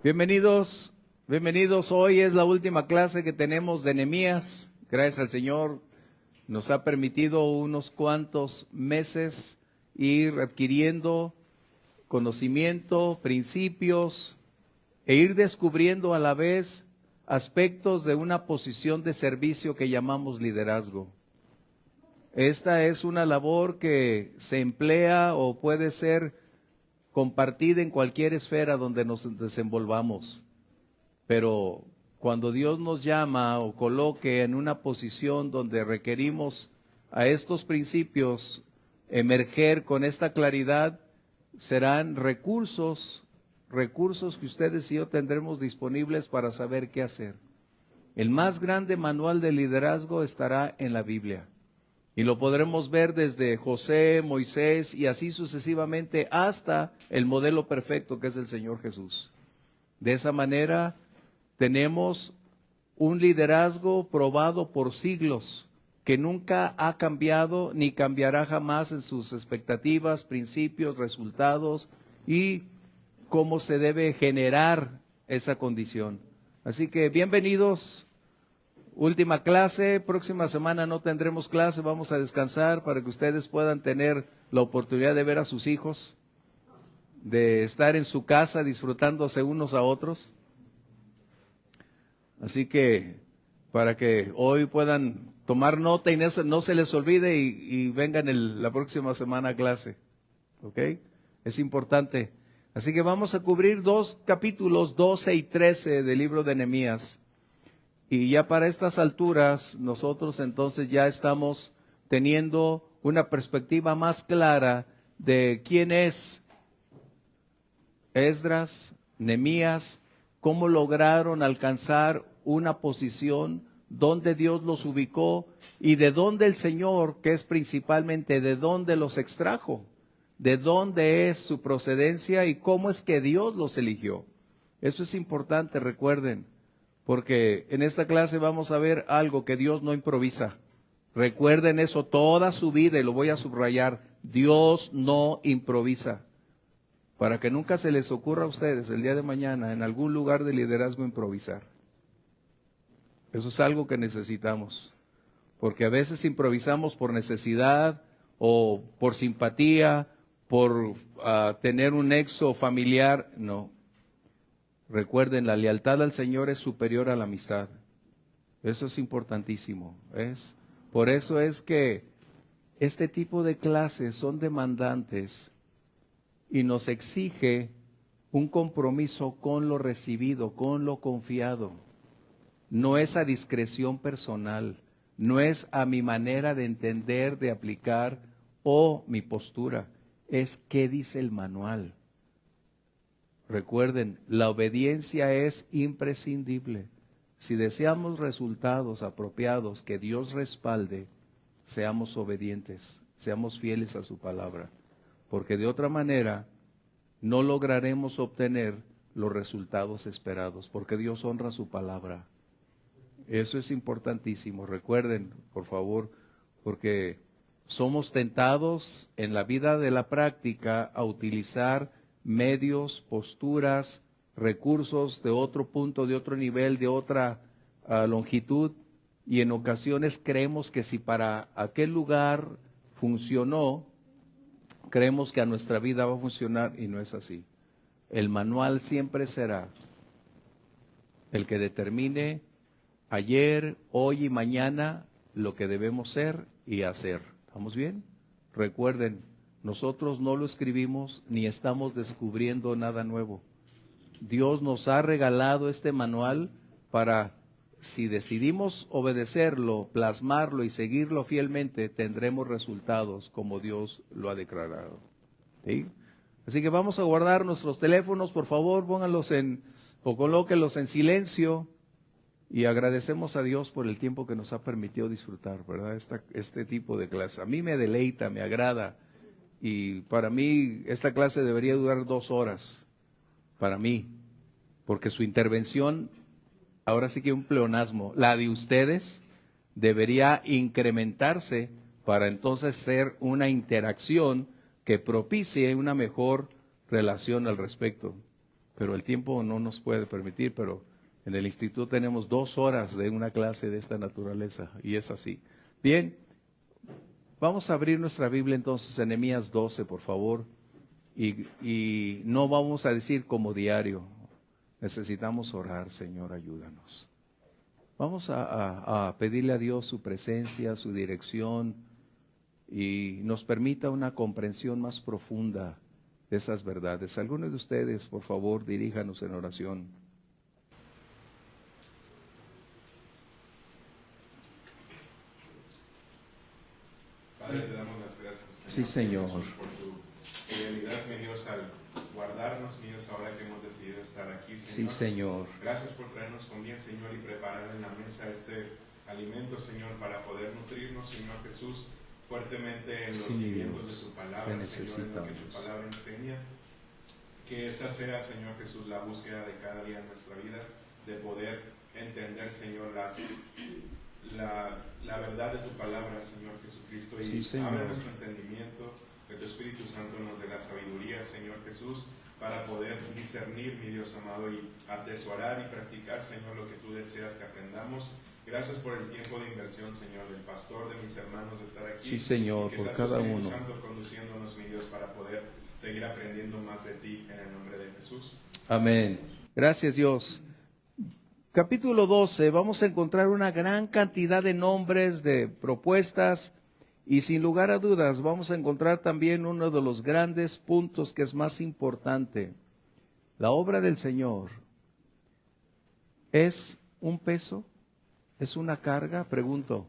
Bienvenidos, bienvenidos. Hoy es la última clase que tenemos de Nehemías. Gracias al Señor nos ha permitido unos cuantos meses ir adquiriendo conocimiento, principios e ir descubriendo a la vez aspectos de una posición de servicio que llamamos liderazgo. Esta es una labor que se emplea o puede ser compartida en cualquier esfera donde nos desenvolvamos. Pero cuando Dios nos llama o coloque en una posición donde requerimos a estos principios emerger con esta claridad, serán recursos que ustedes y yo tendremos disponibles para saber qué hacer. El más grande manual de liderazgo estará en la Biblia. Y lo podremos ver desde José, Moisés y así sucesivamente hasta el modelo perfecto que es el Señor Jesús. De esa manera tenemos un liderazgo probado por siglos que nunca ha cambiado ni cambiará jamás en sus expectativas, principios, resultados y cómo se debe generar esa condición. Así que bienvenidos. Última clase, próxima semana no tendremos clase, vamos a descansar para que ustedes puedan tener la oportunidad de ver a sus hijos, de estar en su casa disfrutándose unos a otros. Así que para que hoy puedan tomar nota y no se les olvide y vengan la próxima semana a clase. ¿Ok? Es importante. Así que vamos a cubrir dos capítulos, 12 y 13 del libro de Nehemías. Y ya para estas alturas, nosotros entonces ya estamos teniendo una perspectiva más clara de quién es Esdras, Nehemías, cómo lograron alcanzar una posición, dónde Dios los ubicó y de dónde el Señor, que es principalmente de dónde los extrajo, de dónde es su procedencia y cómo es que Dios los eligió. Eso es importante, recuerden. Porque en esta clase vamos a ver algo que Dios no improvisa. Recuerden eso toda su vida y lo voy a subrayar. Dios no improvisa. Para que nunca se les ocurra a ustedes el día de mañana en algún lugar de liderazgo improvisar. Eso es algo que necesitamos. Porque a veces improvisamos por necesidad o por simpatía, por tener un nexo familiar. No. Recuerden, la lealtad al Señor es superior a la amistad. Eso es importantísimo. Por eso es que este tipo de clases son demandantes y nos exige un compromiso con lo recibido, con lo confiado. No es a discreción personal, no es a mi manera de entender, de aplicar o mi postura. Es qué dice el manual. Recuerden, la obediencia es imprescindible. Si deseamos resultados apropiados que Dios respalde, seamos obedientes, seamos fieles a su palabra. Porque de otra manera no lograremos obtener los resultados esperados, porque Dios honra su palabra. Eso es importantísimo. Recuerden, por favor, porque somos tentados en la vida de la práctica a utilizar medios, posturas, recursos de otro punto, de otro nivel, de otra longitud, y en ocasiones creemos que si para aquel lugar funcionó, creemos que a nuestra vida va a funcionar y no es así. El manual siempre será el que determine ayer, hoy y mañana lo que debemos ser y hacer. ¿Estamos bien? Recuerden, nosotros no lo escribimos ni estamos descubriendo nada nuevo. Dios nos ha regalado este manual para, si decidimos obedecerlo, plasmarlo y seguirlo fielmente, tendremos resultados como Dios lo ha declarado. ¿Sí? Así que vamos a guardar nuestros teléfonos, por favor, pónganlos o colóquenlos en silencio y agradecemos a Dios por el tiempo que nos ha permitido disfrutar, ¿verdad? Este tipo de clase. A mí me deleita, me agrada. Y para mí esta clase debería durar 2 horas, para mí, porque su intervención, ahora sí que un pleonasmo, la de ustedes debería incrementarse para entonces ser una interacción que propicie una mejor relación al respecto. pero el tiempo no nos puede permitir, pero en el instituto tenemos 2 horas de una clase de esta naturaleza, y es así. Bien, vamos a abrir nuestra Biblia entonces en Nehemías 12, por favor, y no vamos a decir como diario, necesitamos orar, Señor, ayúdanos. Vamos a pedirle a Dios su presencia, su dirección, y nos permita una comprensión más profunda de esas verdades. Algunos de ustedes, por favor, diríjanos en oración. Padre, te damos las gracias, Señor, Sí, Señor. Jesús, por tu fidelidad, mi Dios, al guardarnos, mi Dios, ahora que hemos decidido estar aquí, Señor. Sí, Señor. Gracias por traernos con bien, Señor, y preparar en la mesa este alimento, Señor, para poder nutrirnos, Señor Jesús, fuertemente en los cimientos de tu palabra, Señor, en lo que tu palabra enseña. Que esa sea, Señor Jesús, la búsqueda de cada día en nuestra vida, de poder entender, Señor, la verdad de tu palabra, Señor Jesucristo, y Sí, Señor. abre nuestro entendimiento, que tu Espíritu Santo nos dé la sabiduría, Señor Jesús, para poder discernir, mi Dios amado, y atesorar y practicar, Señor, lo que tú deseas que aprendamos. Gracias por el tiempo de inversión, Señor, del pastor, de mis hermanos, de estar aquí. Sí, Señor, y que por sea cada tu Espíritu uno. Santo conduciéndonos, mi Dios, para poder seguir aprendiendo más de ti en el nombre de Jesús. Amén. Gracias, Dios. Capítulo 12, vamos a encontrar una gran cantidad de nombres, de propuestas, y sin lugar a dudas vamos a encontrar también uno de los grandes puntos que es más importante. La obra del Señor es un peso, es una carga. Pregunto,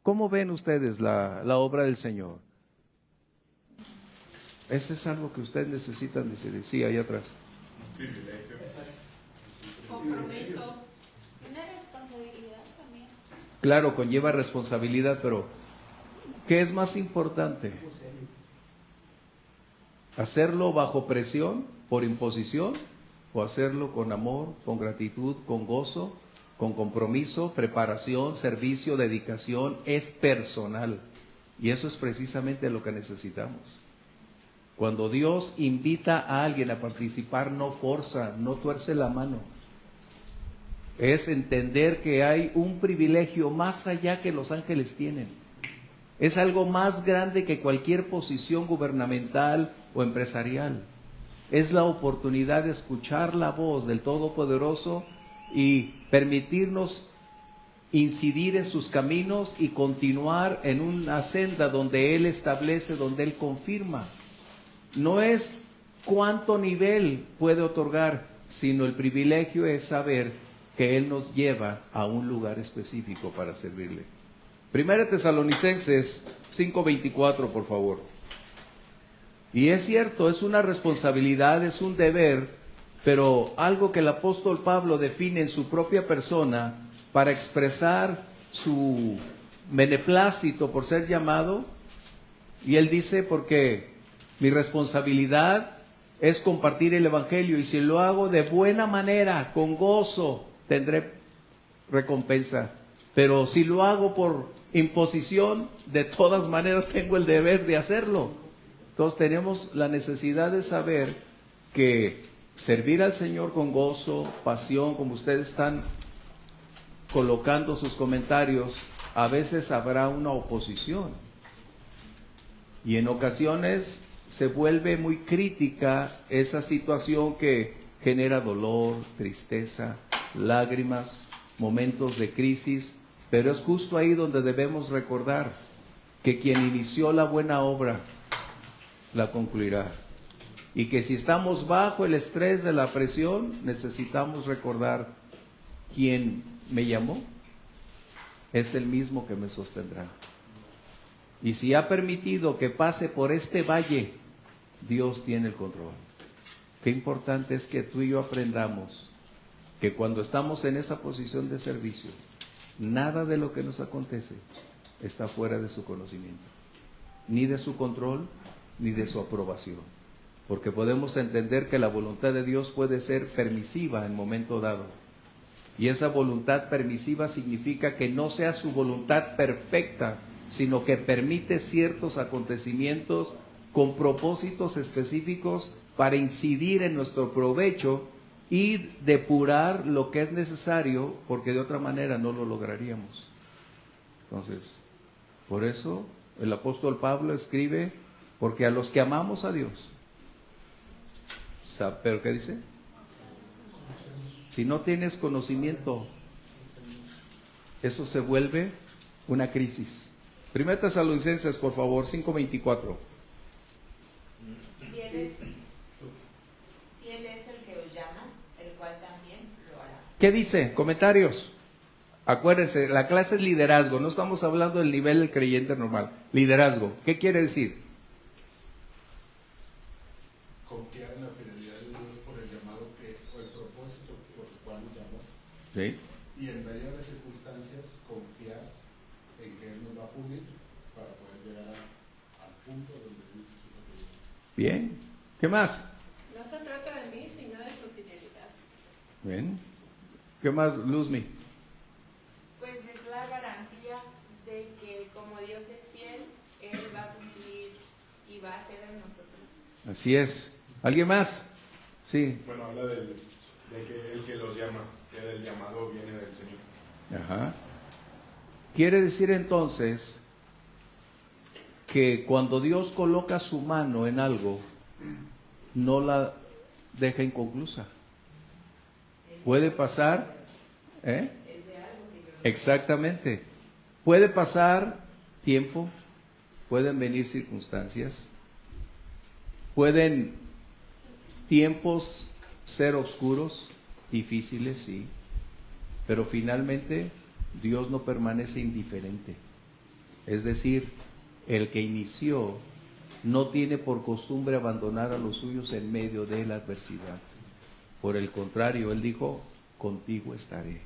¿cómo ven ustedes la obra del Señor? Eso es algo que ustedes necesitan decidir. Sí, ahí atrás. Privilegio. Compromiso. Una responsabilidad también. Claro, conlleva responsabilidad, pero ¿qué es más importante? ¿Hacerlo bajo presión, por imposición? ¿O hacerlo con amor, con gratitud, con gozo, con compromiso, preparación, servicio, dedicación? Es personal. Y eso es precisamente lo que necesitamos. Cuando Dios invita a alguien a participar, no forza, no tuerce la mano. Es entender que hay un privilegio más allá que los ángeles tienen. Es algo más grande que cualquier posición gubernamental o empresarial. Es la oportunidad de escuchar la voz del Todopoderoso y permitirnos incidir en sus caminos y continuar en una senda donde Él establece, donde Él confirma. No es cuánto nivel puede otorgar, sino el privilegio es saber que Él nos lleva a un lugar específico para servirle. Primera Tesalonicenses 5:24, por favor. Y es cierto, es una responsabilidad, es un deber, pero algo que el apóstol Pablo define en su propia persona para expresar su beneplácito por ser llamado, y él dice, porque mi responsabilidad es compartir el evangelio, y si lo hago de buena manera, con gozo, tendré recompensa. Pero si lo hago por imposición, de todas maneras tengo el deber de hacerlo. Entonces tenemos la necesidad de saber que servir al Señor con gozo, pasión, como ustedes están colocando sus comentarios, a veces habrá una oposición. Y en ocasiones se vuelve muy crítica esa situación que genera dolor, tristeza, lágrimas, momentos de crisis, pero es justo ahí donde debemos recordar que quien inició la buena obra la concluirá. Y que si estamos bajo el estrés de la presión, necesitamos recordar quién me llamó, es el mismo que me sostendrá. Y si ha permitido que pase por este valle, Dios tiene el control. Qué importante es que tú y yo aprendamos que cuando estamos en esa posición de servicio, nada de lo que nos acontece está fuera de su conocimiento, ni de su control, ni de su aprobación. Porque podemos entender que la voluntad de Dios puede ser permisiva en momento dado. Y esa voluntad permisiva significa que no sea su voluntad perfecta, sino que permite ciertos acontecimientos con propósitos específicos para incidir en nuestro provecho y depurar lo que es necesario, porque de otra manera no lo lograríamos. Entonces, por eso el apóstol Pablo escribe, porque a los que amamos a Dios, ¿pero qué dice? Si no tienes conocimiento, eso se vuelve una crisis. 1 Tesalonicenses, por favor, 5:24. Fiel es el que os llama, el cual también lo hará. ¿Qué dice? Comentarios. Acuérdense, la clase es liderazgo, no estamos hablando del nivel del creyente normal. Liderazgo, ¿qué quiere decir? Confiar en la fidelidad de Dios por el llamado o el propósito por el cual nos llamó. Sí. Y en medio de las circunstancias, confiar en que Él nos va a pulir para poder llegar al punto donde Dios necesita que llegue. Bien. ¿Qué más? No se trata de mí, sino de su fidelidad. Bien. ¿Qué más, Luzmi? Pues es la garantía de que como Dios es fiel, Él va a cumplir y va a hacer en nosotros. Así es. ¿Alguien más? Sí. Bueno, habla de que el que los llama, que el llamado viene del Señor. Ajá. Quiere decir entonces que cuando Dios coloca su mano en algo, no la deja inconclusa. Puede pasar, exactamente. Puede pasar tiempo, pueden venir circunstancias, pueden tiempos ser oscuros, difíciles, sí, pero finalmente Dios no permanece indiferente. Es decir, el que inició no tiene por costumbre abandonar a los suyos en medio de la adversidad. Por el contrario, Él dijo, contigo estaré.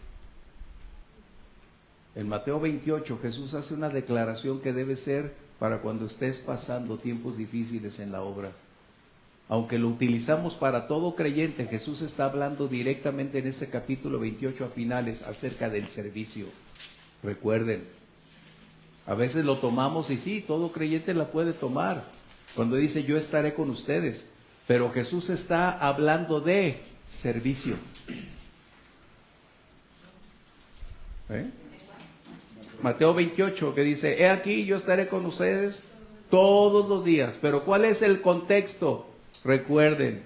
En Mateo 28, Jesús hace una declaración que debe ser para cuando estés pasando tiempos difíciles en la obra. Aunque lo utilizamos para todo creyente, Jesús está hablando directamente en ese capítulo 28 a finales acerca del servicio. Recuerden, a veces lo tomamos y sí, todo creyente la puede tomar, cuando dice yo estaré con ustedes, pero Jesús está hablando de servicio. Mateo 28 que dice, he aquí yo estaré con ustedes todos los días, pero ¿cuál es el contexto? Recuerden,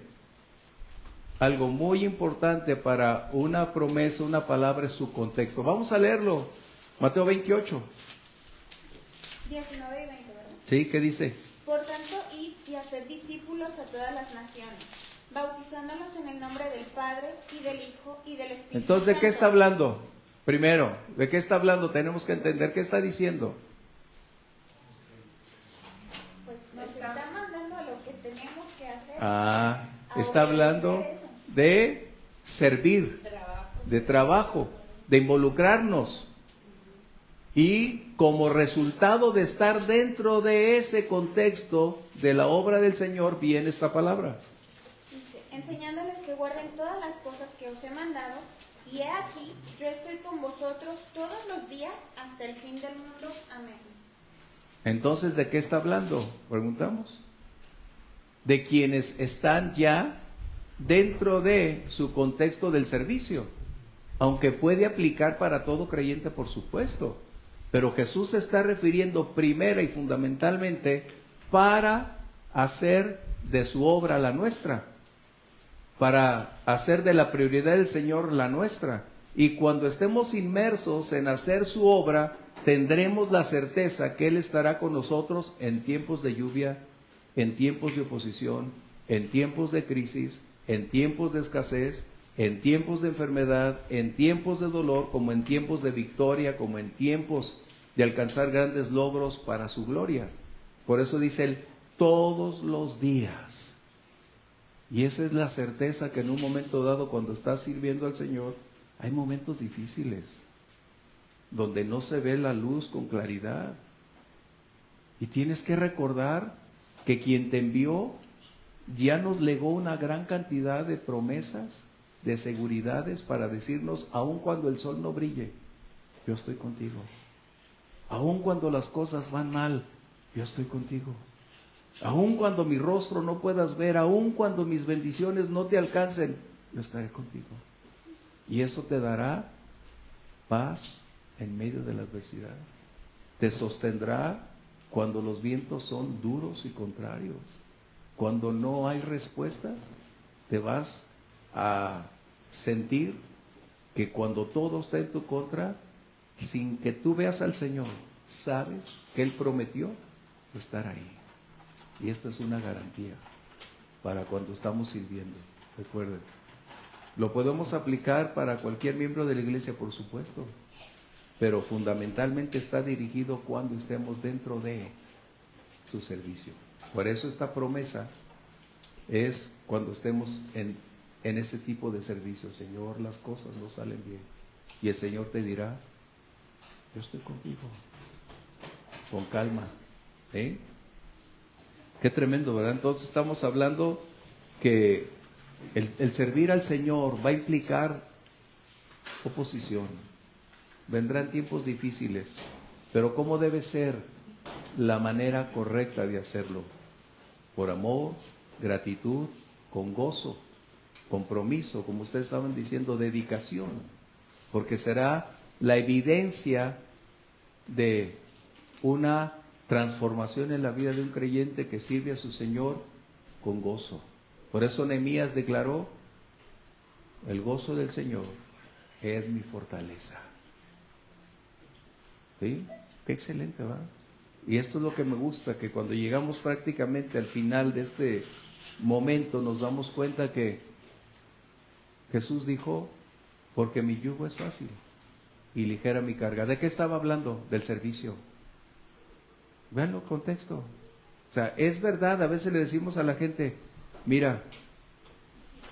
algo muy importante para una promesa, una palabra es su contexto. Vamos a leerlo, Mateo 28. 19 y 20, ¿verdad? ¿Sí? ¿Qué dice? Por tanto, id y haced discípulos a todas las naciones, bautizándolos en el nombre del Padre, y del Hijo, y del Espíritu Entonces, ¿de qué está Santo. hablando? Primero, ¿de qué está hablando? Tenemos que entender qué está diciendo. Pues nos está mandando a lo que tenemos que hacer. Está hablando de servir, de trabajo, de involucrarnos. Y como resultado de estar dentro de ese contexto de la obra del Señor, viene esta palabra. Dice, enseñándoles que guarden todas las cosas que os he mandado, y he aquí, yo estoy con vosotros todos los días hasta el fin del mundo. Amén. Entonces, ¿de qué está hablando? Preguntamos. De quienes están ya dentro de su contexto del servicio, aunque puede aplicar para todo creyente, por supuesto. Pero Jesús se está refiriendo primera y fundamentalmente para hacer de su obra la nuestra, para hacer de la prioridad del Señor la nuestra. Y cuando estemos inmersos en hacer su obra, tendremos la certeza que Él estará con nosotros en tiempos de lluvia, en tiempos de oposición, en tiempos de crisis, en tiempos de escasez, en tiempos de enfermedad, en tiempos de dolor, como en tiempos de victoria, como en tiempos de alcanzar grandes logros para su gloria. Por eso dice Él, todos los días. Y esa es la certeza que en un momento dado, cuando estás sirviendo al Señor, hay momentos difíciles, donde no se ve la luz con claridad. Y tienes que recordar que quien te envió ya nos legó una gran cantidad de promesas, de seguridades para decirnos, aun cuando el sol no brille, yo estoy contigo. Aun cuando las cosas van mal, yo estoy contigo. Aun cuando mi rostro no puedas ver, aun cuando mis bendiciones no te alcancen, yo estaré contigo. Y eso te dará paz en medio de la adversidad. Te sostendrá cuando los vientos son duros y contrarios. Cuando no hay respuestas, te vas a sentir que cuando todo está en tu contra, sin que tú veas al Señor, sabes que Él prometió estar ahí. Y esta es una garantía para cuando estamos sirviendo. Recuerden, lo podemos aplicar para cualquier miembro de la iglesia, por supuesto, pero fundamentalmente está dirigido cuando estemos dentro de su servicio. Por eso esta promesa es cuando estemos en ese tipo de servicio. Señor, las cosas no salen bien. Y el Señor te dirá, yo estoy contigo, con calma. ¿Eh? Qué tremendo, ¿verdad? Entonces estamos hablando que el servir al Señor va a implicar oposición. Vendrán tiempos difíciles, pero ¿cómo debe ser la manera correcta de hacerlo? Por amor, gratitud, con gozo, compromiso, como ustedes estaban diciendo, dedicación, porque será la evidencia de una transformación en la vida de un creyente que sirve a su Señor con gozo. Por eso Nehemías declaró, el gozo del Señor es mi fortaleza. ¿Sí? Qué excelente, ¿verdad? Y esto es lo que me gusta, que cuando llegamos prácticamente al final de este momento nos damos cuenta que Jesús dijo, porque mi yugo es fácil y ligera mi carga. ¿De qué estaba hablando? Del servicio. Vean el contexto. O sea, es verdad, a veces le decimos a la gente, mira,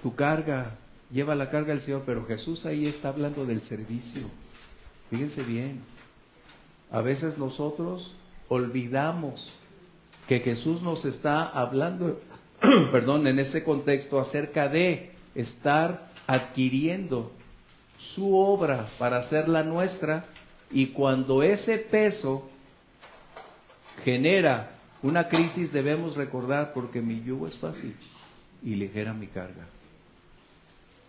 tu carga, lleva la carga del Señor, pero Jesús ahí está hablando del servicio. Fíjense bien, a veces nosotros olvidamos que Jesús nos está hablando, perdón, en ese contexto acerca de estar adquiriendo su obra para hacerla nuestra, y cuando ese peso genera una crisis debemos recordar, porque mi yugo es fácil y ligera mi carga.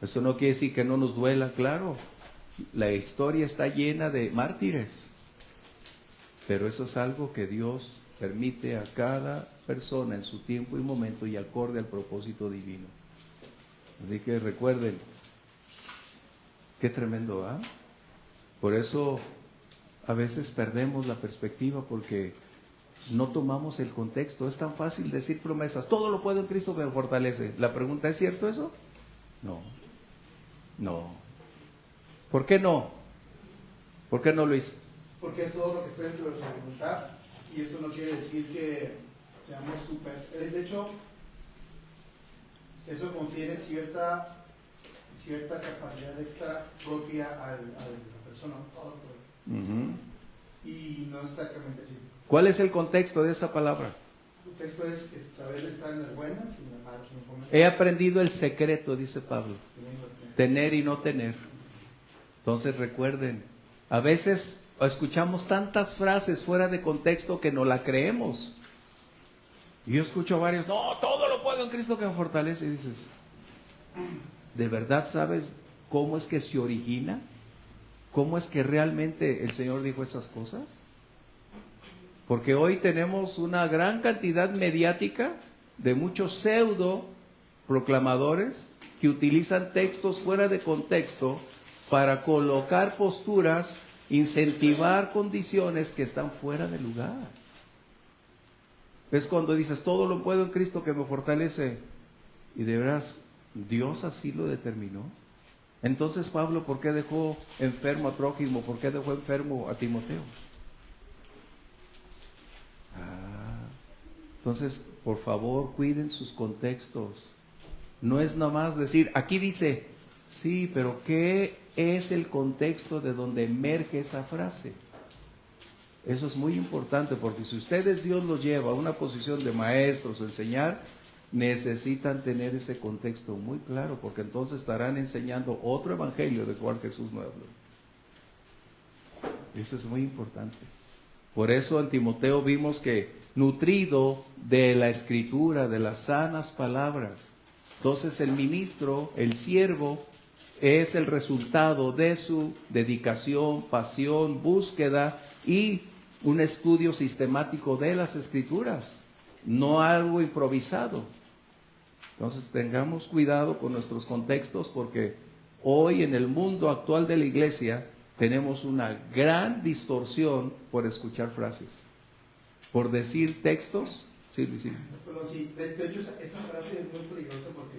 Eso no quiere decir que no nos duela, claro, la historia está llena de mártires, pero eso es algo que Dios permite a cada persona en su tiempo y momento y acorde al propósito divino. Así que recuerden, qué tremendo, ¿ah? Por eso a veces perdemos la perspectiva, porque no tomamos el contexto. Es tan fácil decir promesas, todo lo puedo en Cristo que me fortalece. La pregunta, ¿es cierto eso? No. ¿Por qué no? ¿Por qué no, Luis? Porque es todo lo que está dentro de su voluntad, y eso no quiere decir que seamos súper. De hecho, eso confiere cierta capacidad extra propia a la persona. Y no exactamente así. ¿Cuál es el contexto de esta palabra? El contexto es saber estar en las buenas y en las malas. He aprendido el secreto, dice Pablo, tener y no tener. Entonces recuerden, a veces escuchamos tantas frases fuera de contexto que no la creemos. Y yo escucho a varios, no, todo lo puedo en Cristo que me fortalece. Y dices, ¿de verdad sabes cómo es que se origina? ¿Cómo es que realmente el Señor dijo esas cosas? Porque hoy tenemos una gran cantidad mediática de muchos pseudo proclamadores que utilizan textos fuera de contexto para colocar posturas, incentivar condiciones que están fuera de lugar. Es cuando dices, todo lo puedo en Cristo que me fortalece, y de veras, Dios así lo determinó. Entonces Pablo, ¿por qué dejó enfermo a Trófimo? ¿Por qué dejó enfermo a Timoteo? Entonces, por favor, cuiden sus contextos. No es nada más decir, aquí dice, sí, pero ¿qué es el contexto de donde emerge esa frase? Eso es muy importante, porque si ustedes, Dios los lleva a una posición de maestros o enseñar, necesitan tener ese contexto muy claro, porque entonces estarán enseñando otro evangelio de cual Jesús no habló. Eso es muy importante. Por eso en Timoteo vimos que nutrido de la escritura, de las sanas palabras. Entonces el ministro, el siervo, es el resultado de su dedicación, pasión, búsqueda y un estudio sistemático de las escrituras, no algo improvisado. Entonces tengamos cuidado con nuestros contextos, porque hoy en el mundo actual de la iglesia tenemos una gran distorsión por escuchar frases, por decir textos. Sí, sí. Perdón, sí, de hecho esa frase es muy peligrosa porque,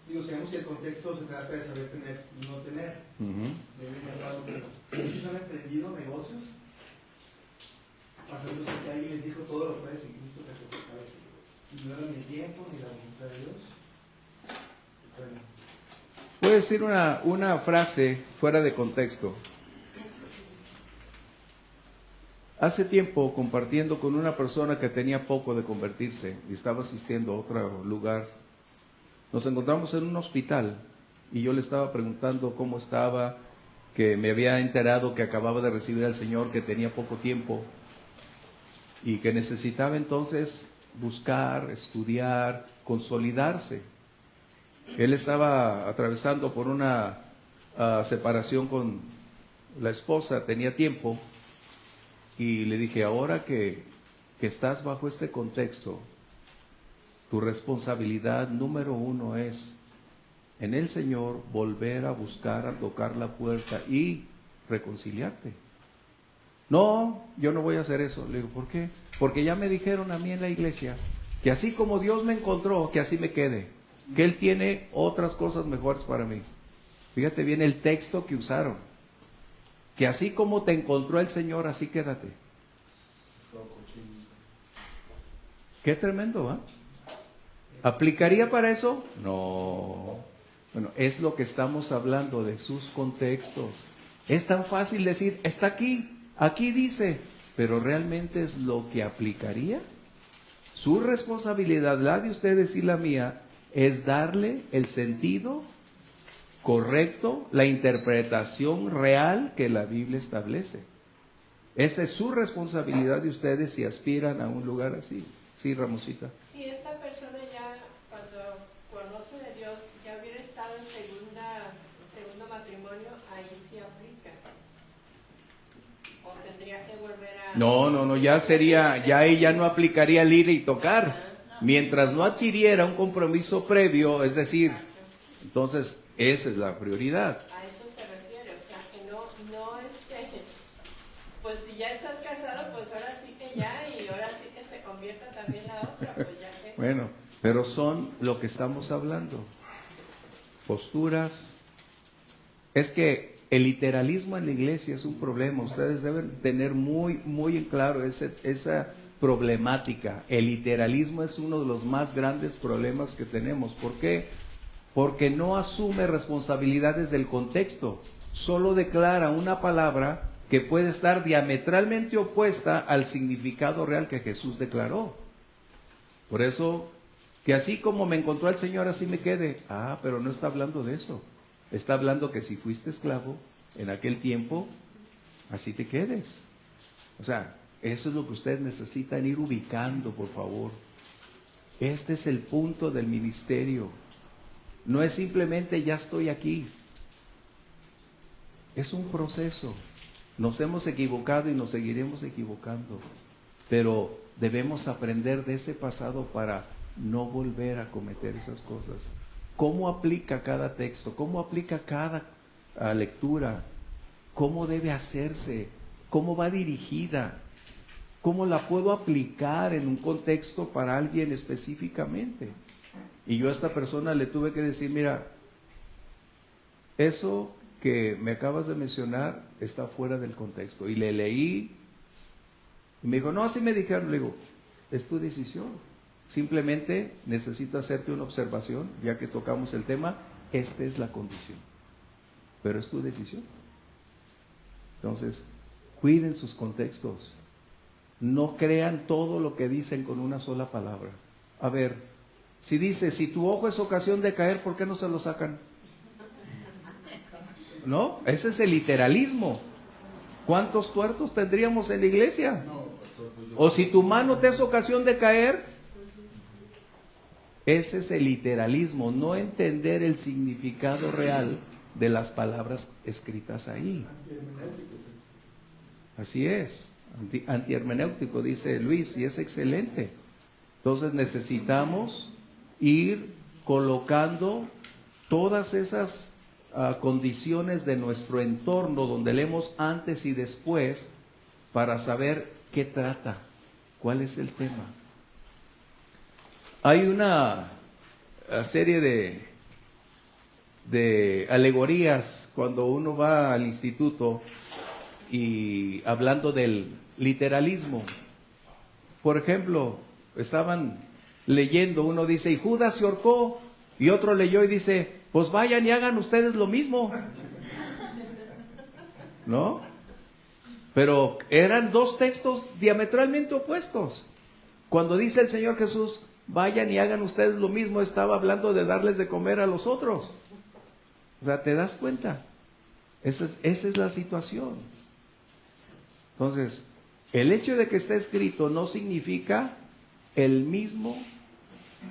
digo, sabemos que el contexto se trata de saber tener y no tener. Muchos han emprendido negocios basándose en que alguien les dijo todo lo puedes en Cristo que te fortalece. Y no era ni el tiempo ni la voluntad de Dios. Bueno. Voy a decir una frase fuera de contexto. Hace tiempo, compartiendo con una persona que tenía poco de convertirse y estaba asistiendo a otro lugar, nos encontramos en un hospital y yo le estaba preguntando cómo estaba, que me había enterado que acababa de recibir al Señor, que tenía poco tiempo y que necesitaba entonces buscar, estudiar, consolidarse. Él estaba atravesando por una separación con la esposa, tenía tiempo, y le dije, ahora que estás bajo este contexto, tu responsabilidad número 1 es en el Señor volver a buscar, a tocar la puerta y reconciliarte. No, yo no voy a hacer eso. Le digo, ¿por qué? Porque ya me dijeron a mí en la iglesia que así como Dios me encontró, que así me quede, que Él tiene otras cosas mejores para mí. Fíjate bien el texto que usaron, que así como te encontró el Señor, así quédate. Qué tremendo, ¿va? ¿Aplicaría para eso? No. Bueno, es lo que estamos hablando de sus contextos. Es tan fácil decir, está aquí, aquí dice, pero ¿realmente es lo que aplicaría? Su responsabilidad, la de ustedes y la mía, es darle el sentido correcto, la interpretación real que la Biblia establece. Esa es su responsabilidad de ustedes si aspiran a un lugar así. Sí, Ramosita. Si esta persona ya, cuando conoce de Dios, ya hubiera estado en segundo matrimonio, ahí sí aplica. O tendría que volver a... No, ya sería, ya ella no aplicaría el ir y tocar. Mientras no adquiriera un compromiso previo, es decir, entonces esa es la prioridad. A eso se refiere, o sea, que no pues si ya estás casado, pues ahora sí que ya, y ahora sí que se convierta también la otra, pues ya que... Bueno, pero son lo que estamos hablando. Posturas. Es que el literalismo en la iglesia es un problema. Ustedes deben tener muy en claro esa problemática. El literalismo es uno de los más grandes problemas que tenemos. ¿Por qué? Porque no asume responsabilidades del contexto. Solo declara una palabra que puede estar diametralmente opuesta al significado real que Jesús declaró. Por eso, que así como me encontró el Señor, así me quede. Pero no está hablando de eso. Está hablando que si fuiste esclavo en aquel tiempo, así te quedes. O sea, eso es lo que ustedes necesitan ir ubicando, por favor. Este es el punto del ministerio. No es simplemente ya estoy aquí. Es un proceso. Nos hemos equivocado y nos seguiremos equivocando. Pero debemos aprender de ese pasado para no volver a cometer esas cosas. ¿Cómo aplica cada texto? ¿Cómo aplica cada lectura? ¿Cómo debe hacerse? ¿Cómo va dirigida? ¿Cómo la puedo aplicar en un contexto para alguien específicamente? Y yo a esta persona le tuve que decir, mira, eso que me acabas de mencionar está fuera del contexto. Y le leí y me dijo, no, así me dijeron. Le digo, es tu decisión. Simplemente necesito hacerte una observación, ya que tocamos el tema, esta es la condición. Pero es tu decisión. Entonces, cuiden sus contextos. No crean todo lo que dicen con una sola palabra. A ver, si dice, si tu ojo es ocasión de caer, ¿por qué no se lo sacan? ¿No? Ese es el literalismo. ¿cuántos tuertos tendríamos en la iglesia? O si tu mano te es ocasión de caer, ese es el literalismo, no entender el significado real de las palabras escritas ahí. Así es, antihermenéutico, dice Luis, y es excelente. Entonces necesitamos ir colocando todas esas condiciones de nuestro entorno donde leemos antes y después para saber qué trata, cuál es el tema. Hay una serie de alegorías cuando uno va al instituto y hablando del literalismo. Por ejemplo, estaban leyendo, uno dice, y Judas se ahorcó, y otro leyó y dice, pues vayan y hagan ustedes lo mismo, ¿no? Pero eran dos textos diametralmente opuestos. Cuando dice el Señor Jesús, vayan y hagan ustedes lo mismo, estaba hablando de darles de comer a los otros. O sea, ¿te das cuenta? Esa es la situación. Entonces, el hecho de que esté escrito no significa el mismo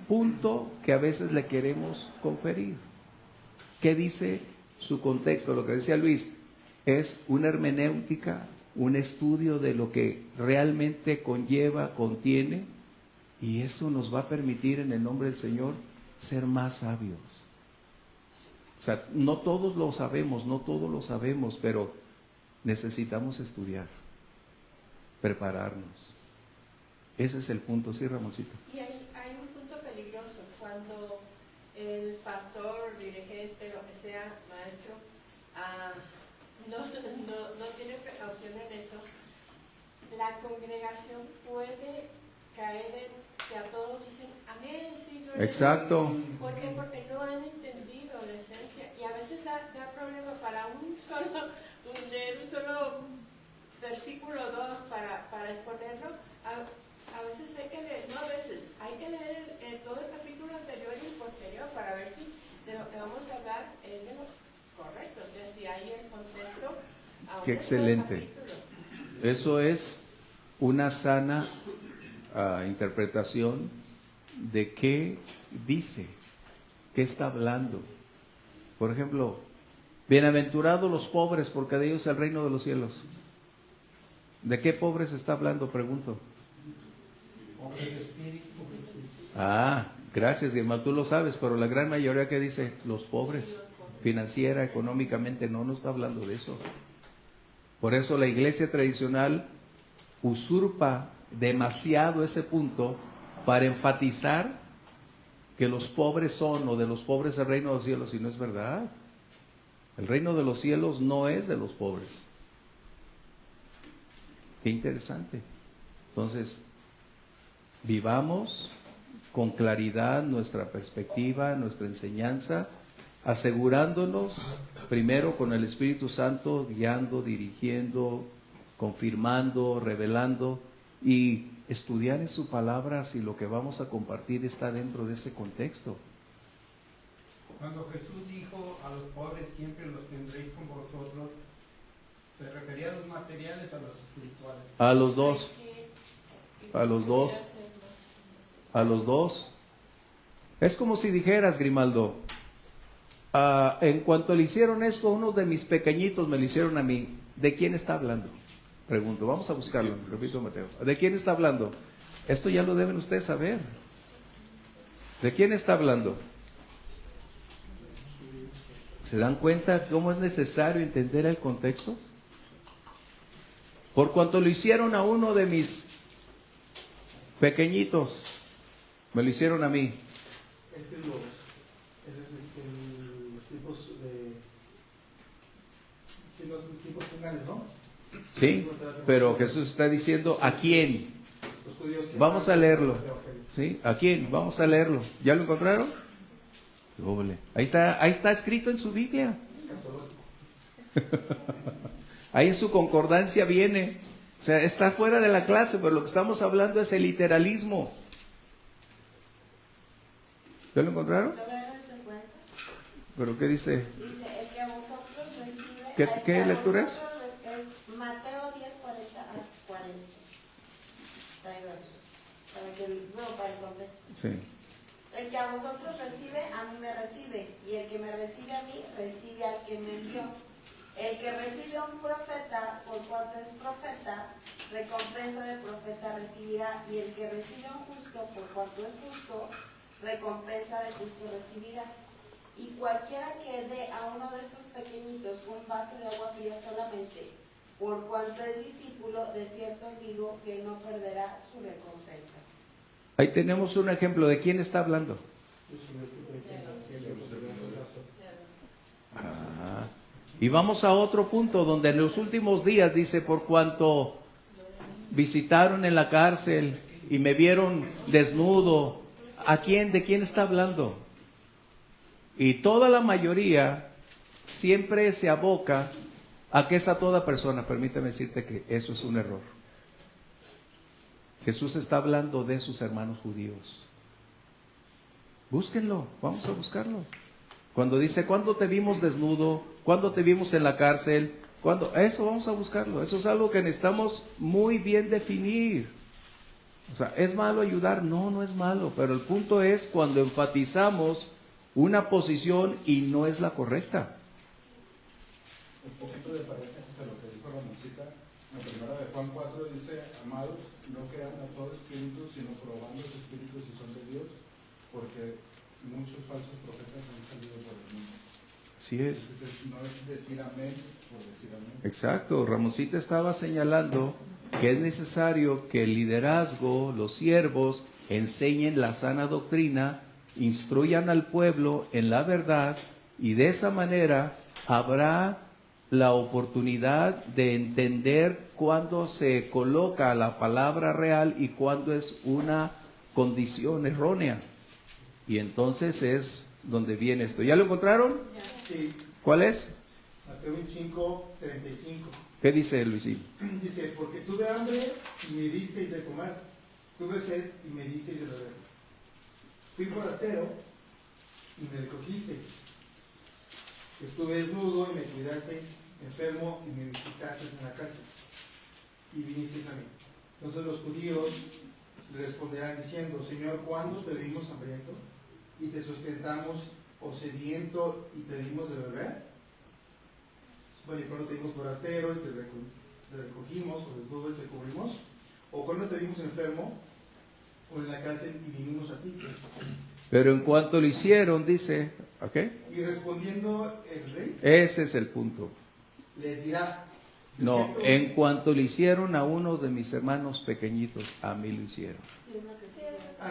punto que a veces le queremos conferir. ¿Qué dice su contexto? Lo que decía Luis, es una hermenéutica, un estudio de lo que realmente conlleva, contiene, y eso nos va a permitir en el nombre del Señor ser más sabios. O sea, no todos lo sabemos, pero necesitamos estudiar, prepararnos. Ese es el punto, sí, Ramoncito. Y hay un punto peligroso cuando el pastor, dirigente, lo que sea, maestro, no tiene precaución en eso. La congregación puede caer en que a todos dicen amén, sí, gloria. Exacto. ¿Por qué? Porque no han entendido la esencia. Y a veces da problema para un solo versículo 2 para exponerlo. A veces hay que leer, no a veces, hay que leer todo el capítulo anterior y el posterior para ver si de lo que vamos a hablar es de lo correcto, o sea, si hay el contexto. Qué excelente. Eso es una sana interpretación de qué dice, qué está hablando. Por ejemplo, bienaventurados los pobres, porque de ellos es el reino de los cielos. ¿De qué pobres está hablando? Pregunto. Gracias, Irma, tú lo sabes, pero la gran mayoría que dice los pobres, financiera, económicamente, no está hablando de eso. Por eso la iglesia tradicional usurpa demasiado ese punto para enfatizar que los pobres son, o de los pobres el reino de los cielos, y no es verdad. El reino de los cielos no es de los pobres. Qué interesante. Entonces, vivamos con claridad nuestra perspectiva, nuestra enseñanza, asegurándonos primero con el Espíritu Santo, guiando, dirigiendo, confirmando, revelando, y estudiar en su palabra si lo que vamos a compartir está dentro de ese contexto. Cuando Jesús dijo a los pobres siempre los tendréis con vosotros, ¿se refería a los materiales o a los espirituales? A los dos. A los dos. A los dos. Es como si dijeras, Grimaldo, en cuanto le hicieron esto, unos de mis pequeñitos me lo hicieron a mí. ¿De quién está hablando? Pregunto, vamos a buscarlo, repito, Mateo. ¿De quién está hablando? Esto ya lo deben ustedes saber. ¿De quién está hablando? ¿Se dan cuenta cómo es necesario entender el contexto? Por cuanto lo hicieron a uno de mis pequeñitos, me lo hicieron a mí. Ese es los tipos finales, ¿no? Sí, pero Jesús está diciendo ¿a quién? Vamos a leerlo. ¿Sí? ¿A quién? Vamos a leerlo. ¿Ya lo encontraron? Ahí está escrito en su Biblia. Ahí en su concordancia viene. O sea, está fuera de la clase, pero lo que estamos hablando es el literalismo. ¿Ya lo encontraron? ¿Pero qué dice? Dice, el que a vosotros recibe... ¿Qué lectura es? Es Mateo Sí. El que a vosotros recibe, a mí me recibe, y el que me recibe a mí, recibe al que me envió. El que recibe a un profeta, por cuanto es profeta, recompensa de profeta recibirá, y el que recibe a un justo, por cuanto es justo, recompensa de justo recibirá. Y cualquiera que dé a uno de estos pequeñitos un vaso de agua fría solamente, por cuanto es discípulo, de cierto os digo que no perderá su recompensa. Ahí tenemos un ejemplo de quién está hablando. Y vamos a otro punto donde en los últimos días dice, por cuanto visitaron en la cárcel y me vieron desnudo, ¿a quién? ¿De quién está hablando? Y toda la mayoría siempre se aboca a que es a toda persona. Permíteme decirte que eso es un error. Jesús está hablando de sus hermanos judíos. Búsquenlo, vamos a buscarlo. Cuando dice, ¿cuándo te vimos desnudo? ¿Cuándo te vimos en la cárcel? ¿Cuándo? Eso vamos a buscarlo. Eso es algo que necesitamos muy bien definir. O sea, ¿es malo ayudar? No, no es malo. Pero el punto es cuando enfatizamos una posición y no es la correcta. Un poquito de paréntesis a lo que dijo Ramoncita. En primera de Juan 4 dice, amados, no crean a todo espíritu, sino probando los espíritus si son de Dios, porque muchos falsos profetas han salido por el mundo. Así es. Entonces, no es decir amén por decir amén. Exacto. Ramoncita estaba señalando que es necesario que el liderazgo, los siervos, enseñen la sana doctrina, instruyan al pueblo en la verdad, y de esa manera habrá la oportunidad de entender cuándo se coloca la palabra real y cuándo es una condición errónea. Y entonces es donde viene esto. ¿Ya lo encontraron? Sí. ¿Cuál es? Mateo 25:35. ¿Qué dice Luisín? Dice, porque tuve hambre y me disteis de comer, tuve sed y me disteis de beber, fui forastero y me recogisteis, estuve desnudo y me cuidasteis, enfermo y me visitasteis en la cárcel y vinisteis a mí. Entonces los judíos le responderán diciendo, Señor, ¿cuándo te vimos hambriento y te sustentamos, o sediento y te dimos de beber? Bueno, ¿y cuando te vimos forastero y te recogimos, o desnudo y te cubrimos? ¿O cuando te vimos enfermo o en la cárcel y vinimos a ti? Pero en cuanto lo hicieron, dice, ¿ok? Y respondiendo el rey, Ese es el punto. les dirá, No, cierto, en cuanto le hicieron a uno de mis hermanos pequeñitos, a mí lo hicieron.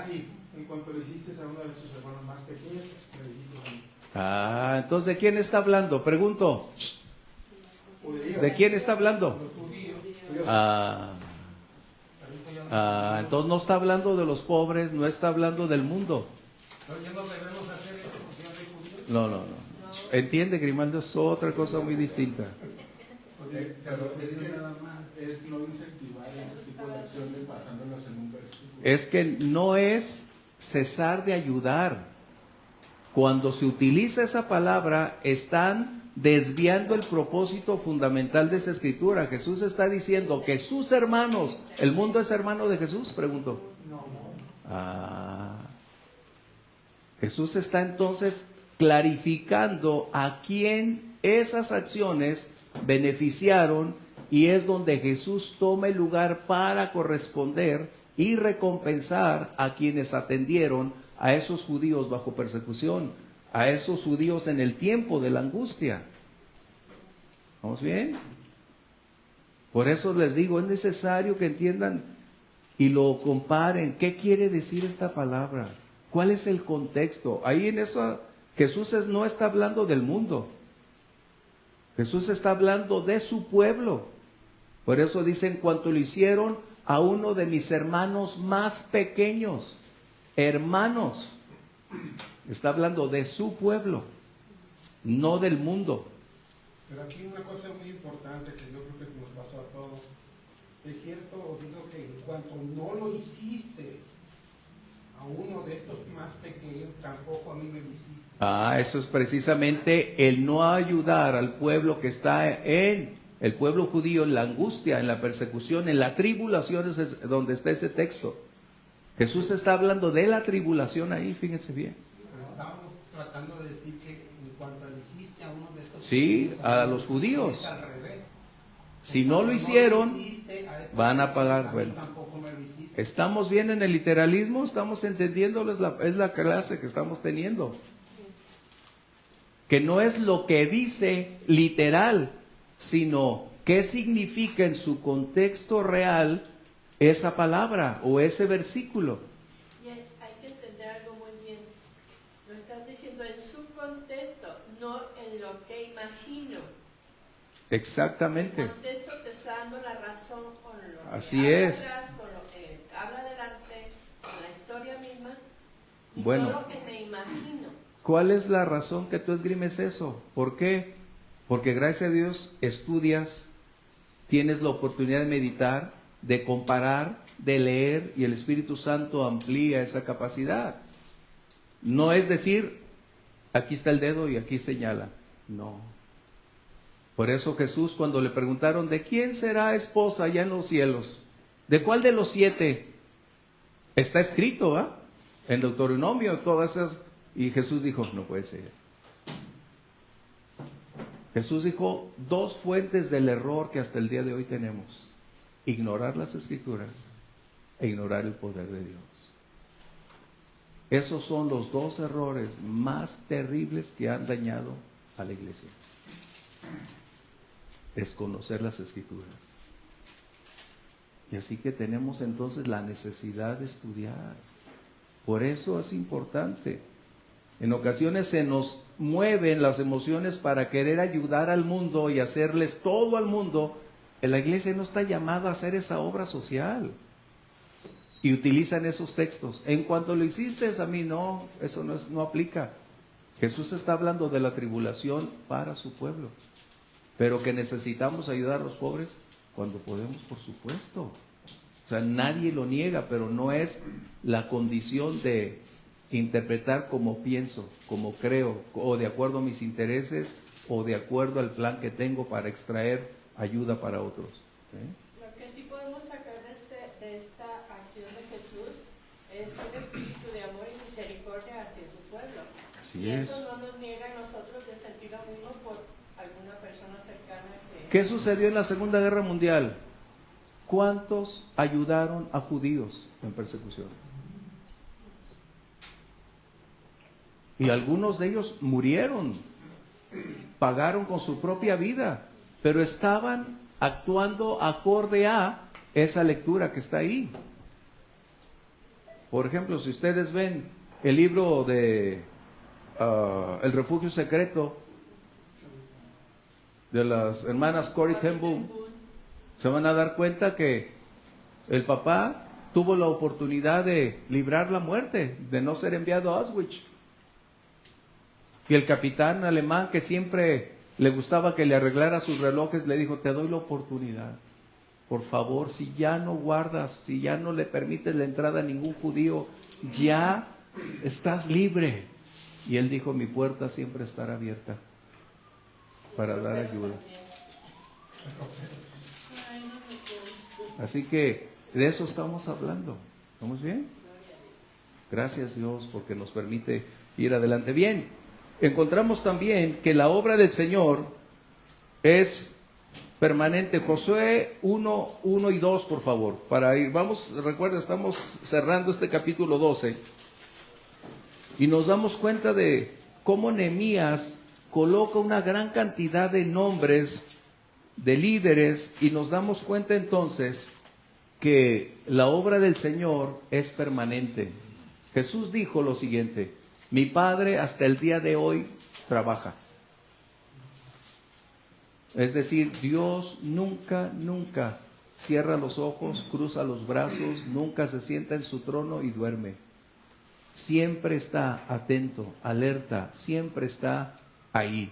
sí, en cuanto le hiciste a uno de tus hermanos más pequeños, me lo hiciste a mí. Ah, entonces, ¿de quién está hablando? Pregunto. ¿De quién está hablando? Entonces no está hablando de los pobres, no está hablando del mundo. No. Entiende, Grimaldo, es otra cosa muy distinta. Pero es no incentivar ese tipo de acciones basándolas en un versículo. Es que no es cesar de ayudar. Cuando se utiliza esa palabra, están desviando el propósito fundamental de esa escritura. Jesús está diciendo que sus hermanos, ¿el mundo es hermano de Jesús? Pregunto. Jesús está entonces clarificando a quién esas acciones beneficiaron, y es donde Jesús toma el lugar para corresponder y recompensar a quienes atendieron a esos judíos bajo persecución, a esos judíos en el tiempo de la angustia. ¿Vamos bien? Por eso les digo, es necesario que entiendan y lo comparen. ¿Qué quiere decir esta palabra? ¿Cuál es el contexto? Ahí en eso Jesús no está hablando del mundo. Jesús está hablando de su pueblo. Por eso dice, en cuanto lo hicieron a uno de mis hermanos más pequeños. Hermanos. Está hablando de su pueblo, no del mundo. Pero aquí hay una cosa muy importante que yo creo que nos pasó a todos. Es cierto, os digo que en cuanto no lo hiciste a uno de estos más pequeños, tampoco a mí me lo hiciste. Eso es precisamente el no ayudar al pueblo que está el pueblo judío en la angustia, en la persecución, en la tribulación, es donde está ese texto. Jesús está hablando de la tribulación ahí, fíjense bien. Estábamos tratando de decir que en cuanto le hiciste a uno de estos... Sí, a los judíos. Es al revés. Si no lo hicieron, van a pagar. Bueno, ¿estamos bien en el literalismo? ¿Estamos entendiendo? Es la clase que estamos teniendo. Que no es lo que dice literal, sino qué significa en su contexto real esa palabra o ese versículo. Y hay que entender algo muy bien. Lo estás diciendo en su contexto, no en lo que imagino. Exactamente. El contexto te está dando la razón con lo Así que habla es. atrás, con lo que habla adelante, con la historia misma, y Bueno, no lo que me imagino. ¿cuál es la razón que tú esgrimes eso? ¿Por qué? Porque gracias a Dios estudias, tienes la oportunidad de meditar, de comparar, de leer, y el Espíritu Santo amplía esa capacidad. No es decir, aquí está el dedo y aquí señala. No. Por eso Jesús, cuando le preguntaron, ¿de quién será esposa allá en los cielos? ¿De cuál de los 7? Está escrito, ¿ah? En Deuteronomio, todas esas. Y Jesús dijo, no puede ser. Jesús dijo 2 fuentes del error que hasta el día de hoy tenemos: ignorar las Escrituras e ignorar el poder de Dios. Esos son los 2 errores más terribles que han dañado a la iglesia. Desconocer las Escrituras. Y así que tenemos entonces la necesidad de estudiar. Por eso es importante. En ocasiones se nos mueven las emociones para querer ayudar al mundo y hacerles todo al mundo. La iglesia no está llamada a hacer esa obra social. Y utilizan esos textos. En cuanto lo hiciste, a mí no, eso no aplica. Jesús está hablando de la tribulación para su pueblo. Pero que necesitamos ayudar a los pobres cuando podemos, por supuesto. O sea, nadie lo niega, pero no es la condición de interpretar como pienso, como creo, o de acuerdo a mis intereses, o de acuerdo al plan que tengo para extraer ayuda para otros. Lo que sí podemos sacar de esta acción de Jesús es un espíritu de amor y misericordia hacia su pueblo. Así y es. eso no nos niega a nosotros de sentir lo mismo por alguna persona cercana que... ¿Qué sucedió en la Segunda Guerra Mundial? ¿Cuántos ayudaron a judíos en persecución? Y algunos de ellos murieron, pagaron con su propia vida, pero estaban actuando acorde a esa lectura que está ahí. Por ejemplo, si ustedes ven el libro de El Refugio Secreto de las hermanas Corrie ten Boom, se van a dar cuenta que el papá tuvo la oportunidad de librar la muerte, de no ser enviado a Auschwitz. Y el capitán alemán, que siempre le gustaba que le arreglara sus relojes, le dijo, te doy la oportunidad. Por favor, si ya no guardas, si ya no le permites la entrada a ningún judío, ya estás libre. Y él dijo, mi puerta siempre estará abierta para dar ayuda. Así que de eso estamos hablando. ¿Estamos bien? Gracias Dios porque nos permite ir adelante. Bien, encontramos también que la obra del Señor es permanente. Josué 1, 1 y 2, por favor. Para ir, vamos, recuerda, estamos cerrando este capítulo 12 y nos damos cuenta de cómo Nehemías coloca una gran cantidad de nombres de líderes y nos damos cuenta entonces que la obra del Señor es permanente. Jesús dijo lo siguiente, mi Padre hasta el día de hoy trabaja. Es decir, Dios nunca cierra los ojos, cruza los brazos, nunca se sienta en su trono y duerme. Siempre está atento, alerta, siempre está ahí.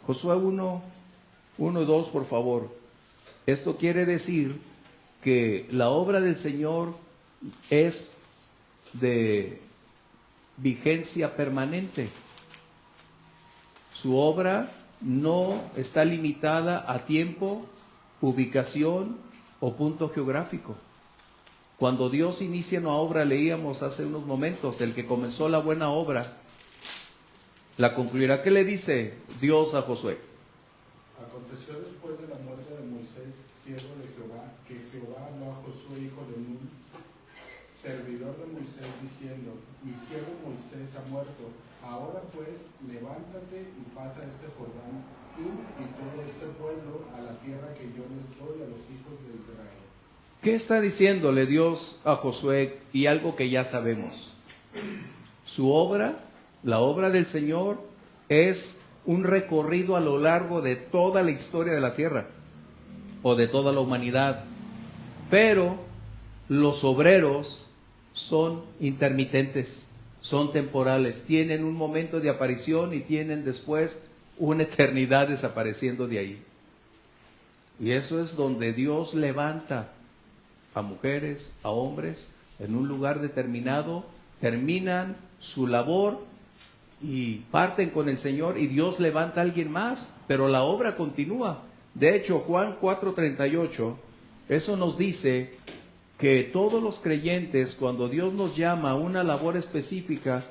Josué 1 y 2, por favor. Esto quiere decir que la obra del Señor es de vigencia permanente. Su obra no está limitada a tiempo, ubicación o punto geográfico. Cuando Dios inicia una obra, leíamos hace unos momentos, el que comenzó la buena obra, la concluirá. ¿Qué le dice Dios a Josué? Aconteció después de la muerte de Moisés, siervo de Jehová, que Jehová habló a Josué, hijo de Nun, servidor de Moisés, diciendo: mi siervo Moisés ha muerto. Ahora pues, levántate y pasa este Jordán, tú y todo este pueblo, a la tierra que yo les doy a los hijos de Israel. ¿Qué está diciéndole Dios a Josué? Y algo que ya sabemos. Su obra, la obra del Señor, es un recorrido a lo largo de toda la historia de la tierra, o de toda la humanidad. Pero los obreros son intermitentes, son temporales, tienen un momento de aparición y tienen después una eternidad desapareciendo de ahí. Y eso es donde Dios levanta a mujeres, a hombres, en un lugar determinado, terminan su labor y parten con el Señor, y Dios levanta a alguien más, pero la obra continúa. De hecho, Juan 4:38, eso nos dice que todos los creyentes, cuando Dios nos llama a una labor específica,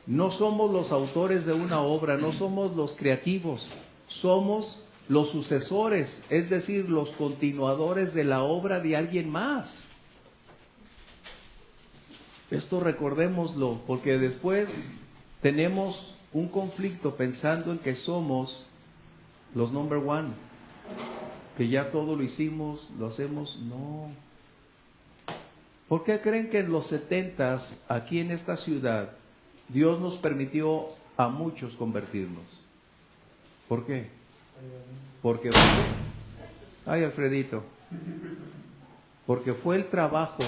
no somos los autores de una obra, no somos los creativos, somos los sucesores, es decir, los continuadores de la obra de alguien más. Esto recordémoslo, porque después tenemos un conflicto pensando en que somos los number one, que ya todo lo hicimos, lo hacemos. No. ¿Por qué creen que en los 70s, aquí en esta ciudad, Dios nos permitió a muchos convertirnos? ¿Por qué? Porque fue, ay, Alfredito, porque fue el trabajo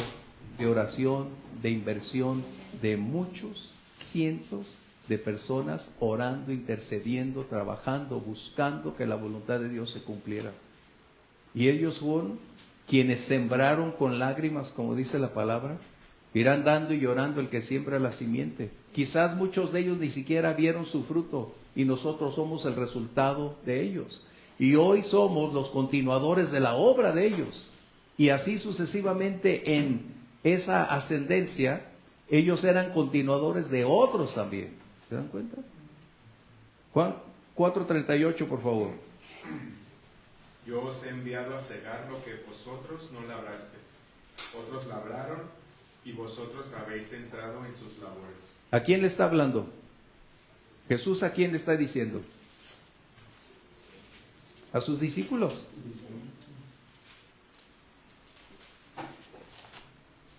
de oración, de inversión de muchos cientos de personas orando, intercediendo, trabajando, buscando que la voluntad de Dios se cumpliera. Y ellos fueron quienes sembraron con lágrimas, como dice la palabra, irán dando y llorando el que siembra la simiente. Quizás muchos de ellos ni siquiera vieron su fruto y nosotros somos el resultado de ellos. Y hoy somos los continuadores de la obra de ellos. Y así sucesivamente en esa ascendencia, ellos eran continuadores de otros también. ¿Se dan cuenta? Juan 4:38, por favor. Yo os he enviado a cegar lo que vosotros no labrasteis. Otros labraron y vosotros habéis entrado en sus labores. ¿A quién le está hablando? Jesús, ¿a quién le está diciendo? A sus discípulos.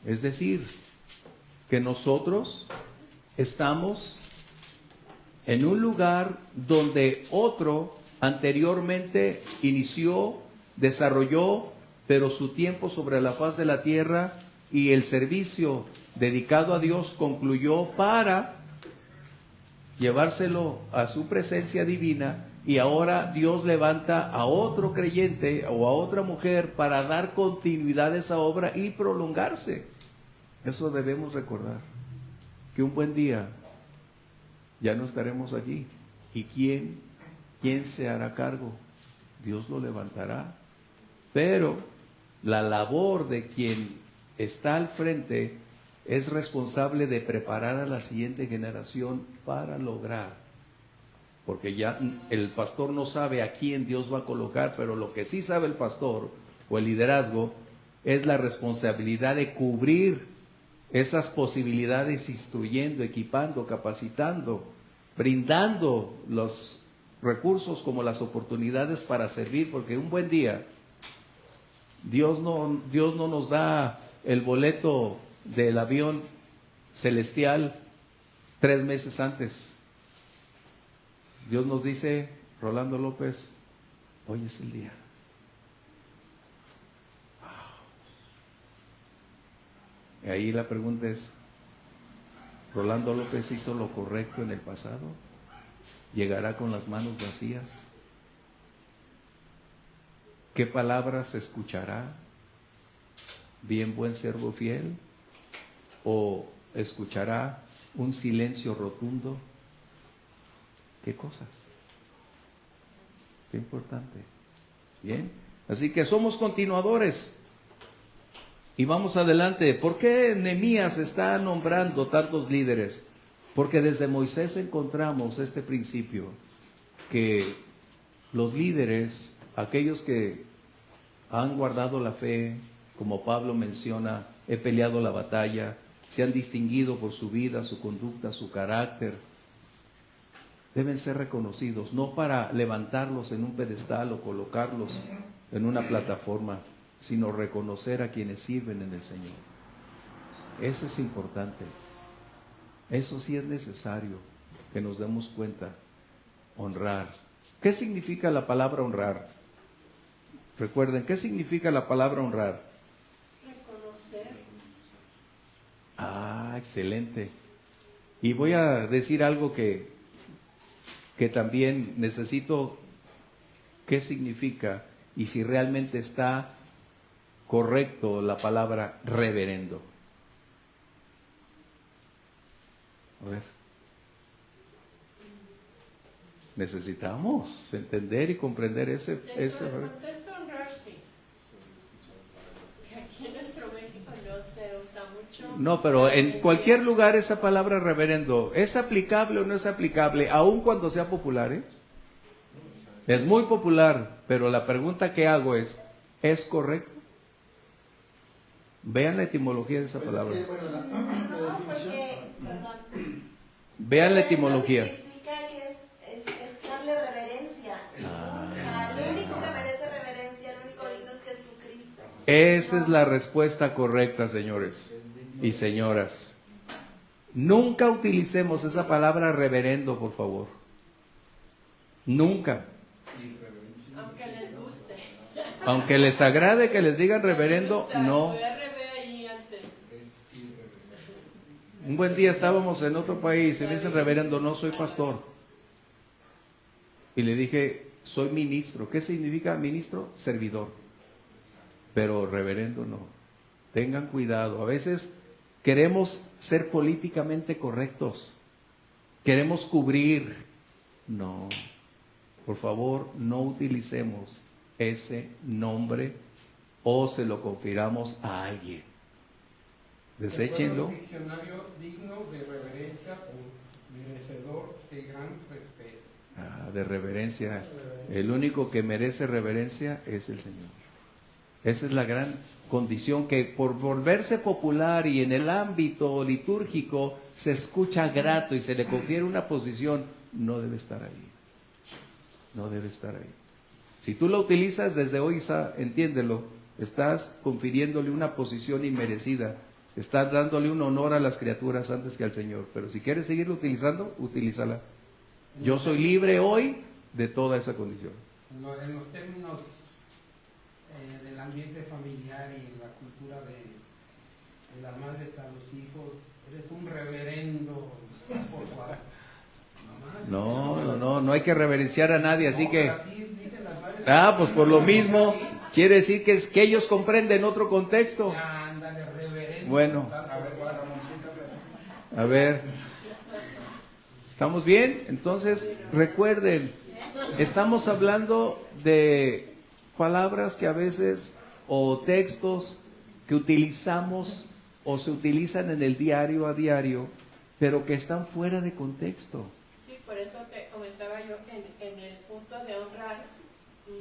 Es decir, que nosotros estamos en un lugar donde otro anteriormente inició, desarrolló, pero su tiempo sobre la faz de la tierra y el servicio dedicado a Dios concluyó para llevárselo a su presencia divina, y ahora Dios levanta a otro creyente o a otra mujer para dar continuidad a esa obra y prolongarse. Eso debemos recordar, que un buen día ya no estaremos allí. ¿Y quién se hará cargo? Dios lo levantará. Pero la labor de quien está al frente es responsable de preparar a la siguiente generación para lograr. Porque ya el pastor no sabe a quién Dios va a colocar, pero lo que sí sabe el pastor o el liderazgo es la responsabilidad de cubrir esas posibilidades, instruyendo, equipando, capacitando, brindando los recursos como las oportunidades para servir, porque un buen día Dios no nos da el boleto del avión celestial 3 meses antes. Dios nos dice: Rolando López, hoy es el día. Y ahí la pregunta es: ¿Rolando López hizo lo correcto en el pasado? ¿Llegará con las manos vacías? ¿Qué palabras escuchará? ¿Bien, buen siervo fiel? ¿O escuchará un silencio rotundo? ¿Qué cosas? Qué importante. Bien, así que somos continuadores. Y vamos adelante. ¿Por qué Nehemías está nombrando tantos líderes? Porque desde Moisés encontramos este principio, que los líderes, aquellos que han guardado la fe, como Pablo menciona, he peleado la batalla, se han distinguido por su vida, su conducta, su carácter, deben ser reconocidos, no para levantarlos en un pedestal o colocarlos en una plataforma, sino reconocer a quienes sirven en el Señor. Eso es importante. Eso sí es necesario que nos demos cuenta. Honrar. ¿Qué significa la palabra honrar? Recuerden, ¿qué significa la palabra honrar? Reconocer. Ah, excelente. Y voy a decir algo que también necesito, ¿qué significa? Y si realmente está correcto la palabra reverendo. A ver. Necesitamos entender y comprender ese. Contexto honrar, sí. Aquí en nuestro México no se usa mucho. No, pero en cualquier lugar esa palabra reverendo, ¿es aplicable o no es aplicable? Aun cuando sea popular, ¿eh? Es muy popular, pero la pregunta que hago ¿es correcto? Vean la etimología de esa palabra. Es que, bueno, la definición. Vean la etimología. Significa que es darle reverencia. Al único que merece reverencia, el único digno es Jesucristo. Esa es la respuesta correcta, señores y señoras. Nunca utilicemos esa palabra reverendo, por favor. Nunca. Aunque les guste. Aunque les agrade que les digan reverendo, no. Un buen día estábamos en otro país y me dicen reverendo, no soy pastor. Y le dije, soy ministro. ¿Qué significa ministro? Servidor. Pero reverendo no. Tengan cuidado. A veces queremos ser políticamente correctos. Queremos cubrir. No. Por favor, no utilicemos ese nombre o se lo confiramos a alguien. Deséchenlo. Un diccionario digno de reverencia o merecedor de gran respeto. De reverencia. El único que merece reverencia es el Señor. Esa es la gran condición, que por volverse popular y en el ámbito litúrgico se escucha grato y se le confiere una posición, no debe estar ahí. No debe estar ahí. Si tú lo utilizas desde hoy, entiéndelo, estás confiriéndole una posición inmerecida. Estás dándole un honor a las criaturas antes que al Señor. Pero si quieres seguirlo utilizando, utilízala. Yo soy libre hoy de toda esa condición. En los términos del ambiente familiar y la cultura de las madres a los hijos, eres un reverendo. No hay que reverenciar a nadie, así que... pues por lo mismo, quiere decir que ellos comprenden otro contexto. Bueno, a ver, ¿estamos bien? Entonces, recuerden, estamos hablando de palabras que a veces, o textos que utilizamos o se utilizan en el diario a diario, pero que están fuera de contexto. Sí, por eso te comentaba yo en el punto de honrar,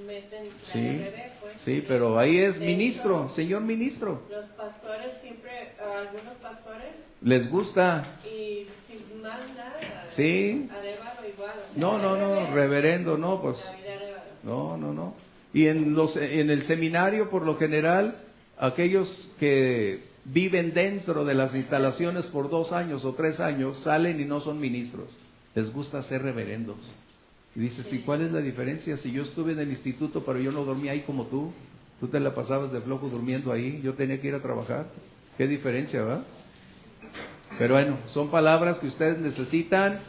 meten la Sí, RB, pues. sí, pero ahí es ministro, señor ministro. Los pastores siempre, algunos pastores, ¿Les gusta? y si manda, Sí. Arévalo igual. O sea, No, reverendo, no, pues. No. Y en el seminario, por lo general, aquellos que viven dentro de las instalaciones por 2 años o 3 años, salen y no son ministros. Les gusta ser reverendos. Y dices, ¿y cuál es la diferencia? Si yo estuve en el instituto, pero yo no dormía ahí como tú. Tú te la pasabas de flojo durmiendo ahí. Yo tenía que ir a trabajar. ¿Qué diferencia, va? Pero bueno, son palabras que ustedes necesitan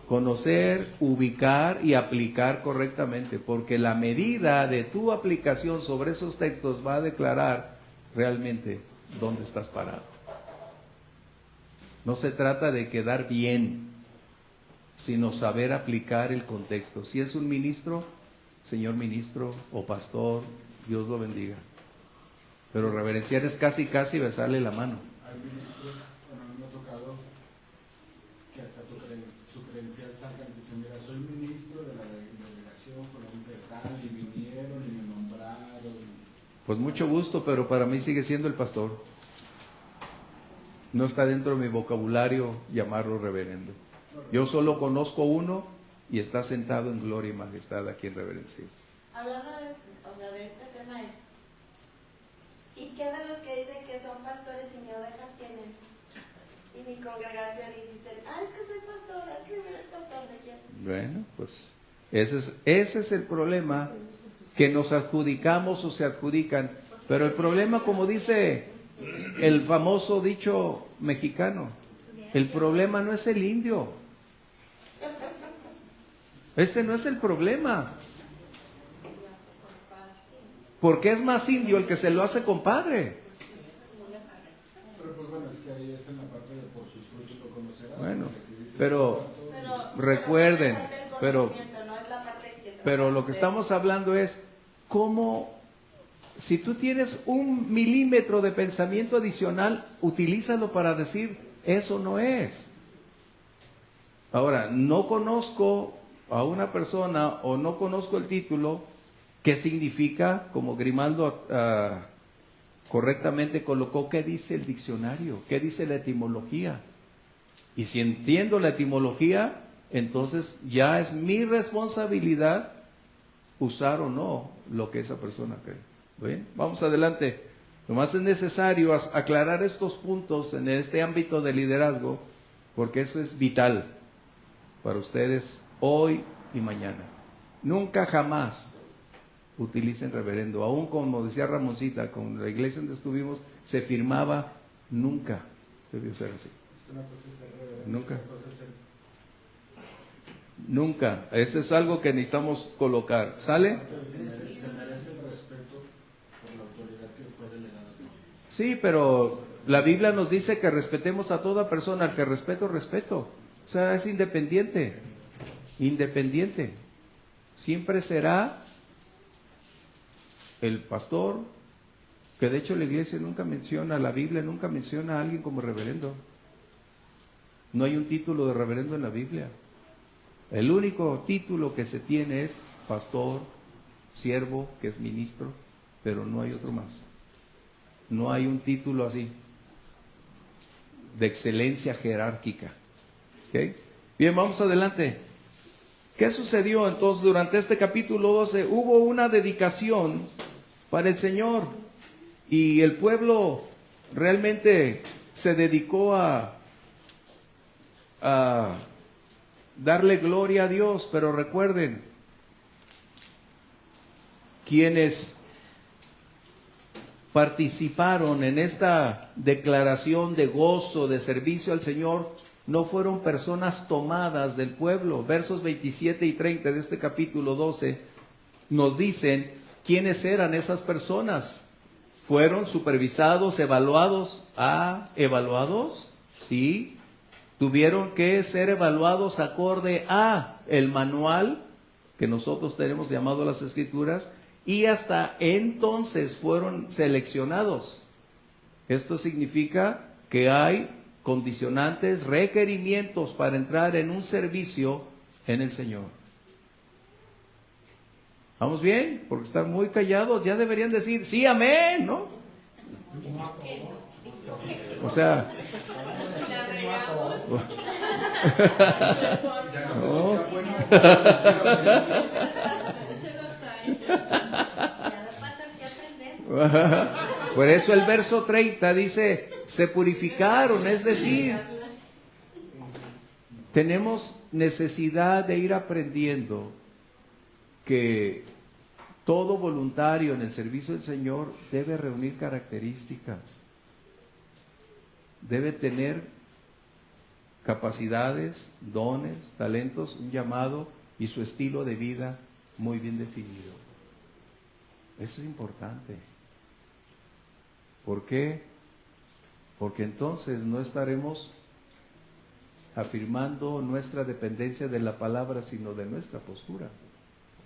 conocer, ubicar y aplicar correctamente. Porque la medida de tu aplicación sobre esos textos va a declarar realmente dónde estás parado. No se trata de quedar bien, sino saber aplicar el contexto. Si es un ministro, señor ministro o pastor, Dios lo bendiga. Pero reverenciar es casi besarle la mano. Hay ministros, bueno, a mí me ha tocado que hasta su credencial sacan y dicen, mira, soy ministro de la delegación con de tal, y vinieron y me nombraron. Pues mucho gusto, pero para mí sigue siendo el pastor. No está dentro de mi vocabulario llamarlo reverendo. Yo solo conozco uno y está sentado en gloria y majestad a quien reverencio. Hablando de este tema es, ¿y qué de los que dicen que son pastores y ni ovejas tienen? Y mi congregación y dicen, es que soy pastor, es que no eres pastor, ¿de quién? Bueno, pues ese es el problema, que nos adjudicamos o se adjudican. Pero el problema, como dice el famoso dicho mexicano, el problema no es el indio. Ese no es el problema. Porque es más indio el que se lo hace compadre. Pero pues bueno, es que ahí es en la parte de por sus frutos lo conocerán. Bueno, pero recuerden, pero lo que estamos hablando es cómo, si tú tienes 1 milímetro de pensamiento adicional, utilízalo para decir, eso no es. Ahora, no conozco a una persona o no conozco el título, ¿qué significa? Como Grimaldo correctamente colocó, ¿qué dice el diccionario? ¿Qué dice la etimología? Y si entiendo la etimología, entonces ya es mi responsabilidad usar o no lo que esa persona cree. ¿Bien? Vamos adelante. Nomás es necesario aclarar estos puntos en este ámbito de liderazgo, porque eso es vital para ustedes hoy y mañana. Nunca jamás utilicen reverendo. Aún como decía Ramoncita, con la iglesia donde estuvimos, se firmaba, nunca debió ser así. Nunca. Nunca. Eso es algo que necesitamos colocar. ¿Sale? Se merece el respeto por la autoridad que fue delegada. Sí, pero la Biblia nos dice que respetemos a toda persona. Al que respeto, respeto. O sea, es independiente. Independiente. Siempre será el pastor, que de hecho la iglesia nunca menciona, la Biblia nunca menciona a alguien como reverendo. No hay un título de reverendo en la Biblia. El único título que se tiene es pastor, siervo, que es ministro, pero no hay otro más. No hay un título así, de excelencia jerárquica. ¿Okay? Bien, vamos adelante. ¿Qué sucedió entonces durante este capítulo 12? Hubo una dedicación para el Señor y el pueblo realmente se dedicó a darle gloria a Dios. Pero recuerden, quienes participaron en esta declaración de gozo, de servicio al Señor, no fueron personas tomadas del pueblo. Versos 27 y 30 de este capítulo 12 nos dicen quiénes eran esas personas. Fueron supervisados, evaluados. ¿Evaluados? Sí. Tuvieron que ser evaluados acorde a el manual que nosotros tenemos llamado las Escrituras, y hasta entonces fueron seleccionados. Esto significa que hay condicionantes, requerimientos para entrar en un servicio en el Señor. ¿Vamos bien? Porque están muy callados, ya deberían decir, sí, amén, ¿no? O sea... No. Por eso el verso 30 dice, se purificaron, es decir, tenemos necesidad de ir aprendiendo que todo voluntario en el servicio del Señor debe reunir características, debe tener capacidades, dones, talentos, un llamado y su estilo de vida muy bien definido. Eso es importante. ¿Por qué? Porque entonces no estaremos afirmando nuestra dependencia de la palabra, sino de nuestra postura,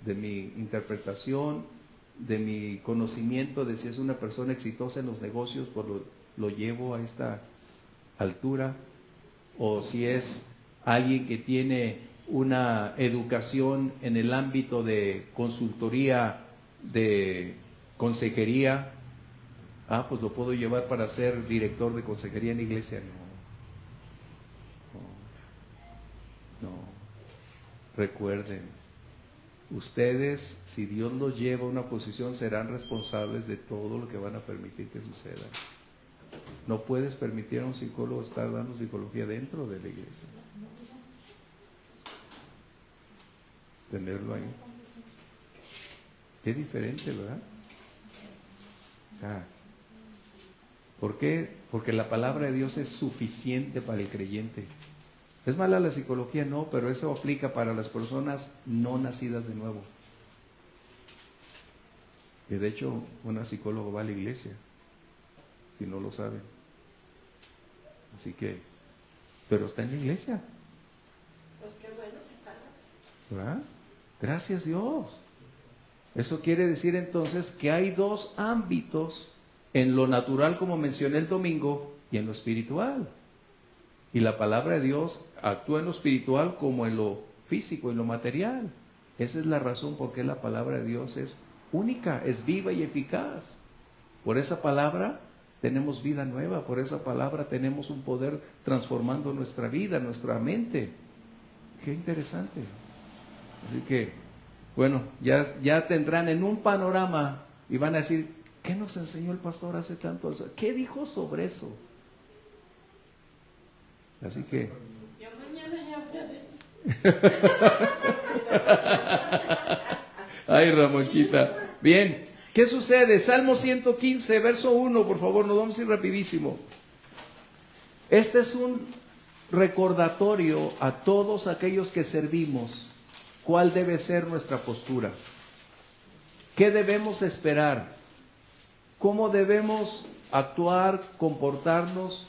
de mi interpretación de mi conocimiento de si es una persona exitosa en los negocios, pues lo llevo a esta altura, o si es alguien que tiene una educación en el ámbito de consultoría, de consejería, pues lo puedo llevar para ser director de consejería en la iglesia. No. Recuerden, ustedes, si Dios los lleva a una posición, serán responsables de todo lo que van a permitir que suceda. No puedes permitir a un psicólogo estar dando psicología dentro de la iglesia. Tenerlo ahí. Qué diferente, ¿verdad? O sea, ¿por qué? Porque la palabra de Dios es suficiente para el creyente. ¿Es mala la psicología? No, pero eso aplica para las personas no nacidas de nuevo. Y de hecho, una psicóloga va a la iglesia, si no lo saben. Así que, pero está en la iglesia. Pues qué bueno que salga. ¿Verdad? Gracias Dios. Eso quiere decir entonces que hay dos ámbitos, en lo natural, como mencioné el domingo, y en lo espiritual. Y la palabra de Dios actúa en lo espiritual como en lo físico, en lo material. Esa es la razón por qué la palabra de Dios es única, es viva y eficaz. Por esa palabra tenemos vida nueva, por esa palabra tenemos un poder transformando nuestra vida, nuestra mente. Qué interesante. Así que, bueno, ya tendrán en un panorama y van a decir, ¿qué nos enseñó el pastor hace tanto? ¿Qué dijo sobre eso? Así que... Yo mañana ya hablo de eso. Ay, Ramonchita. Bien, ¿qué sucede? Salmo 115, verso 1, por favor, nos vamos a ir rapidísimo. Este es un recordatorio a todos aquellos que servimos. ¿Cuál debe ser nuestra postura? ¿Qué debemos esperar? ¿Cómo debemos actuar, comportarnos?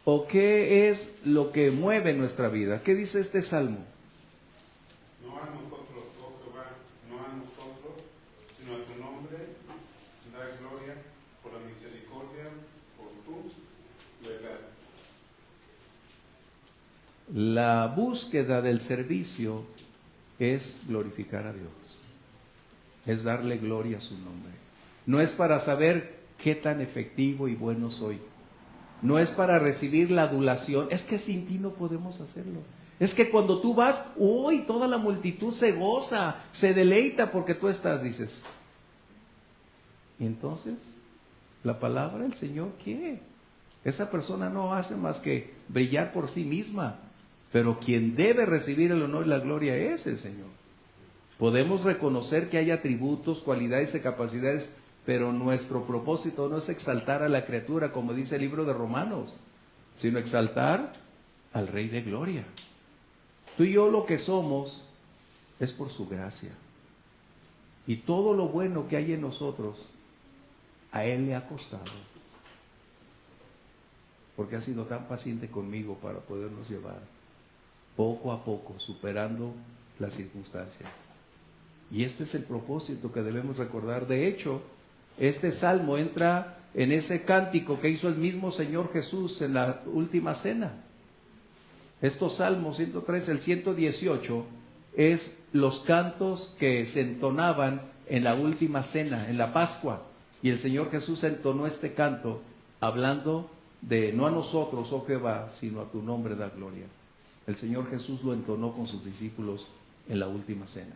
¿O qué es lo que mueve nuestra vida? ¿Qué dice este salmo? No a nosotros, oh Jehová, no a nosotros, sino a tu nombre, da gloria por la misericordia, por tu verdad. La búsqueda del servicio es glorificar a Dios, es darle gloria a su nombre. No es para saber qué tan efectivo y bueno soy. No es para recibir la adulación. Es que sin ti no podemos hacerlo. Es que cuando tú vas, uy, toda la multitud se goza, se deleita porque tú estás, dices. Y entonces, la palabra del Señor, ¿qué? Esa persona no hace más que brillar por sí misma. Pero quien debe recibir el honor y la gloria es el Señor. Podemos reconocer que hay atributos, cualidades y capacidades, pero nuestro propósito no es exaltar a la criatura, como dice el libro de Romanos, sino exaltar al Rey de Gloria. Tú y yo lo que somos es por su gracia. Y todo lo bueno que hay en nosotros, a Él le ha costado. Porque ha sido tan paciente conmigo para podernos llevar poco a poco, superando las circunstancias. Y este es el propósito que debemos recordar. De hecho, este salmo entra en ese cántico que hizo el mismo Señor Jesús en la última cena. Estos salmos 103, el 118, es los cantos que se entonaban en la última cena, en la Pascua. Y el Señor Jesús entonó este canto hablando de no a nosotros, oh Jehová, sino a tu nombre da gloria. El Señor Jesús lo entonó con sus discípulos en la última cena.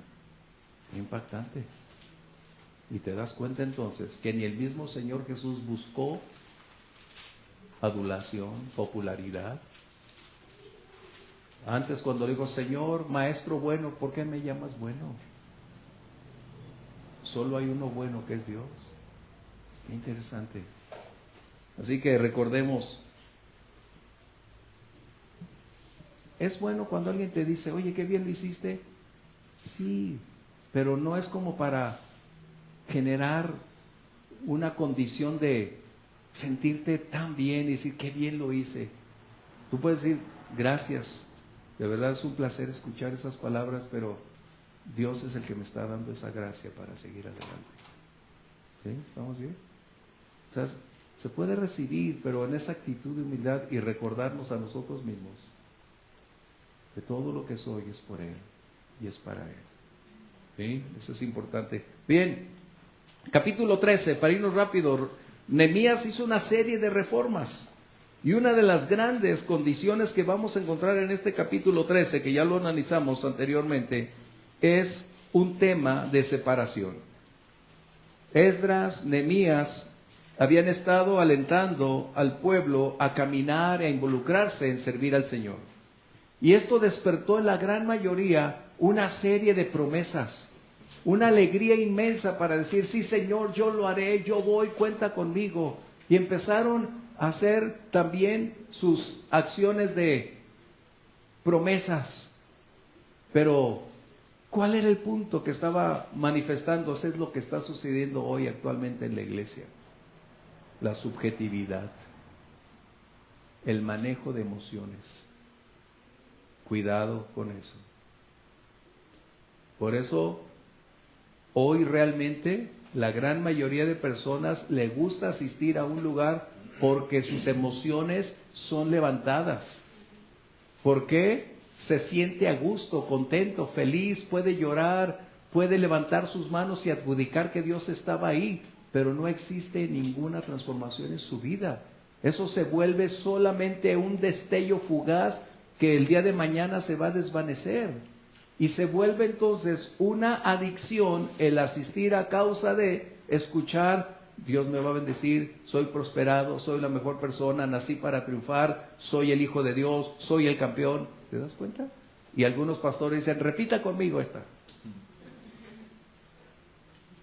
Impactante. Y te das cuenta entonces que ni el mismo Señor Jesús buscó adulación, popularidad. Antes cuando le digo, Señor, Maestro bueno, ¿por qué me llamas bueno? Solo hay uno bueno que es Dios. Qué interesante. Así que recordemos, es bueno cuando alguien te dice, oye, qué bien lo hiciste. Sí, pero no es como para generar una condición de sentirte tan bien y decir, qué bien lo hice. Tú puedes decir, gracias, de verdad es un placer escuchar esas palabras, pero Dios es el que me está dando esa gracia para seguir adelante. ¿Sí? ¿Estamos bien? O sea, se puede recibir, pero en esa actitud de humildad y recordarnos a nosotros mismos que todo lo que soy es por Él y es para Él. ¿Sí? Eso es importante. Bien, capítulo 13, para irnos rápido, Nehemías hizo una serie de reformas. Y una de las grandes condiciones que vamos a encontrar en este capítulo 13, que ya lo analizamos anteriormente, es un tema de separación. Esdras, Nehemías habían estado alentando al pueblo a caminar e a involucrarse en servir al Señor. Y esto despertó en la gran mayoría una serie de promesas, una alegría inmensa para decir, sí Señor, yo lo haré, yo voy, cuenta conmigo. Y empezaron a hacer también sus acciones de promesas. Pero, ¿cuál era el punto que estaba manifestándose? Es lo que está sucediendo hoy actualmente en la iglesia. La subjetividad, el manejo de emociones. Cuidado con eso. Por eso, hoy realmente la gran mayoría de personas le gusta asistir a un lugar porque sus emociones son levantadas. Porque se siente a gusto, contento, feliz, puede llorar, puede levantar sus manos y adjudicar que Dios estaba ahí, pero no existe ninguna transformación en su vida. Eso se vuelve solamente un destello fugaz que el día de mañana se va a desvanecer. Y se vuelve entonces una adicción el asistir a causa de escuchar, Dios me va a bendecir, soy prosperado, soy la mejor persona, nací para triunfar, soy el hijo de Dios, soy el campeón. ¿Te das cuenta? Y algunos pastores dicen, repita conmigo esta.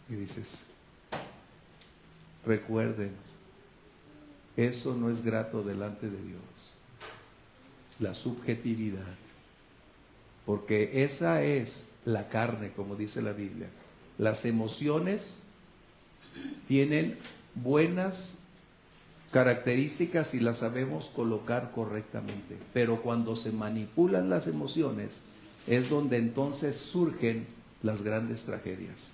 Y dices, recuerden, eso no es grato delante de Dios. La subjetividad. Porque esa es la carne, como dice la Biblia. Las emociones tienen buenas características y las sabemos colocar correctamente. Pero cuando se manipulan las emociones, es donde entonces surgen las grandes tragedias.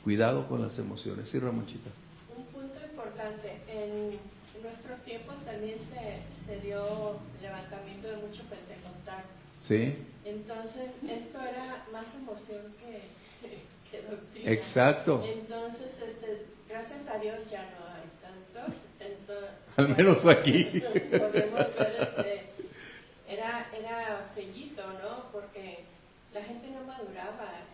Cuidado con las emociones. Sí, Ramonchita. Un punto importante. En nuestros tiempos también se dio levantamiento de mucho pentecostal. Sí. Entonces, esto era más emoción que doctrina. Exacto. Entonces, gracias a Dios ya no hay tantos. Entonces, al menos aquí. Podemos ver, era fellito, ¿no? Porque la gente no maduraba,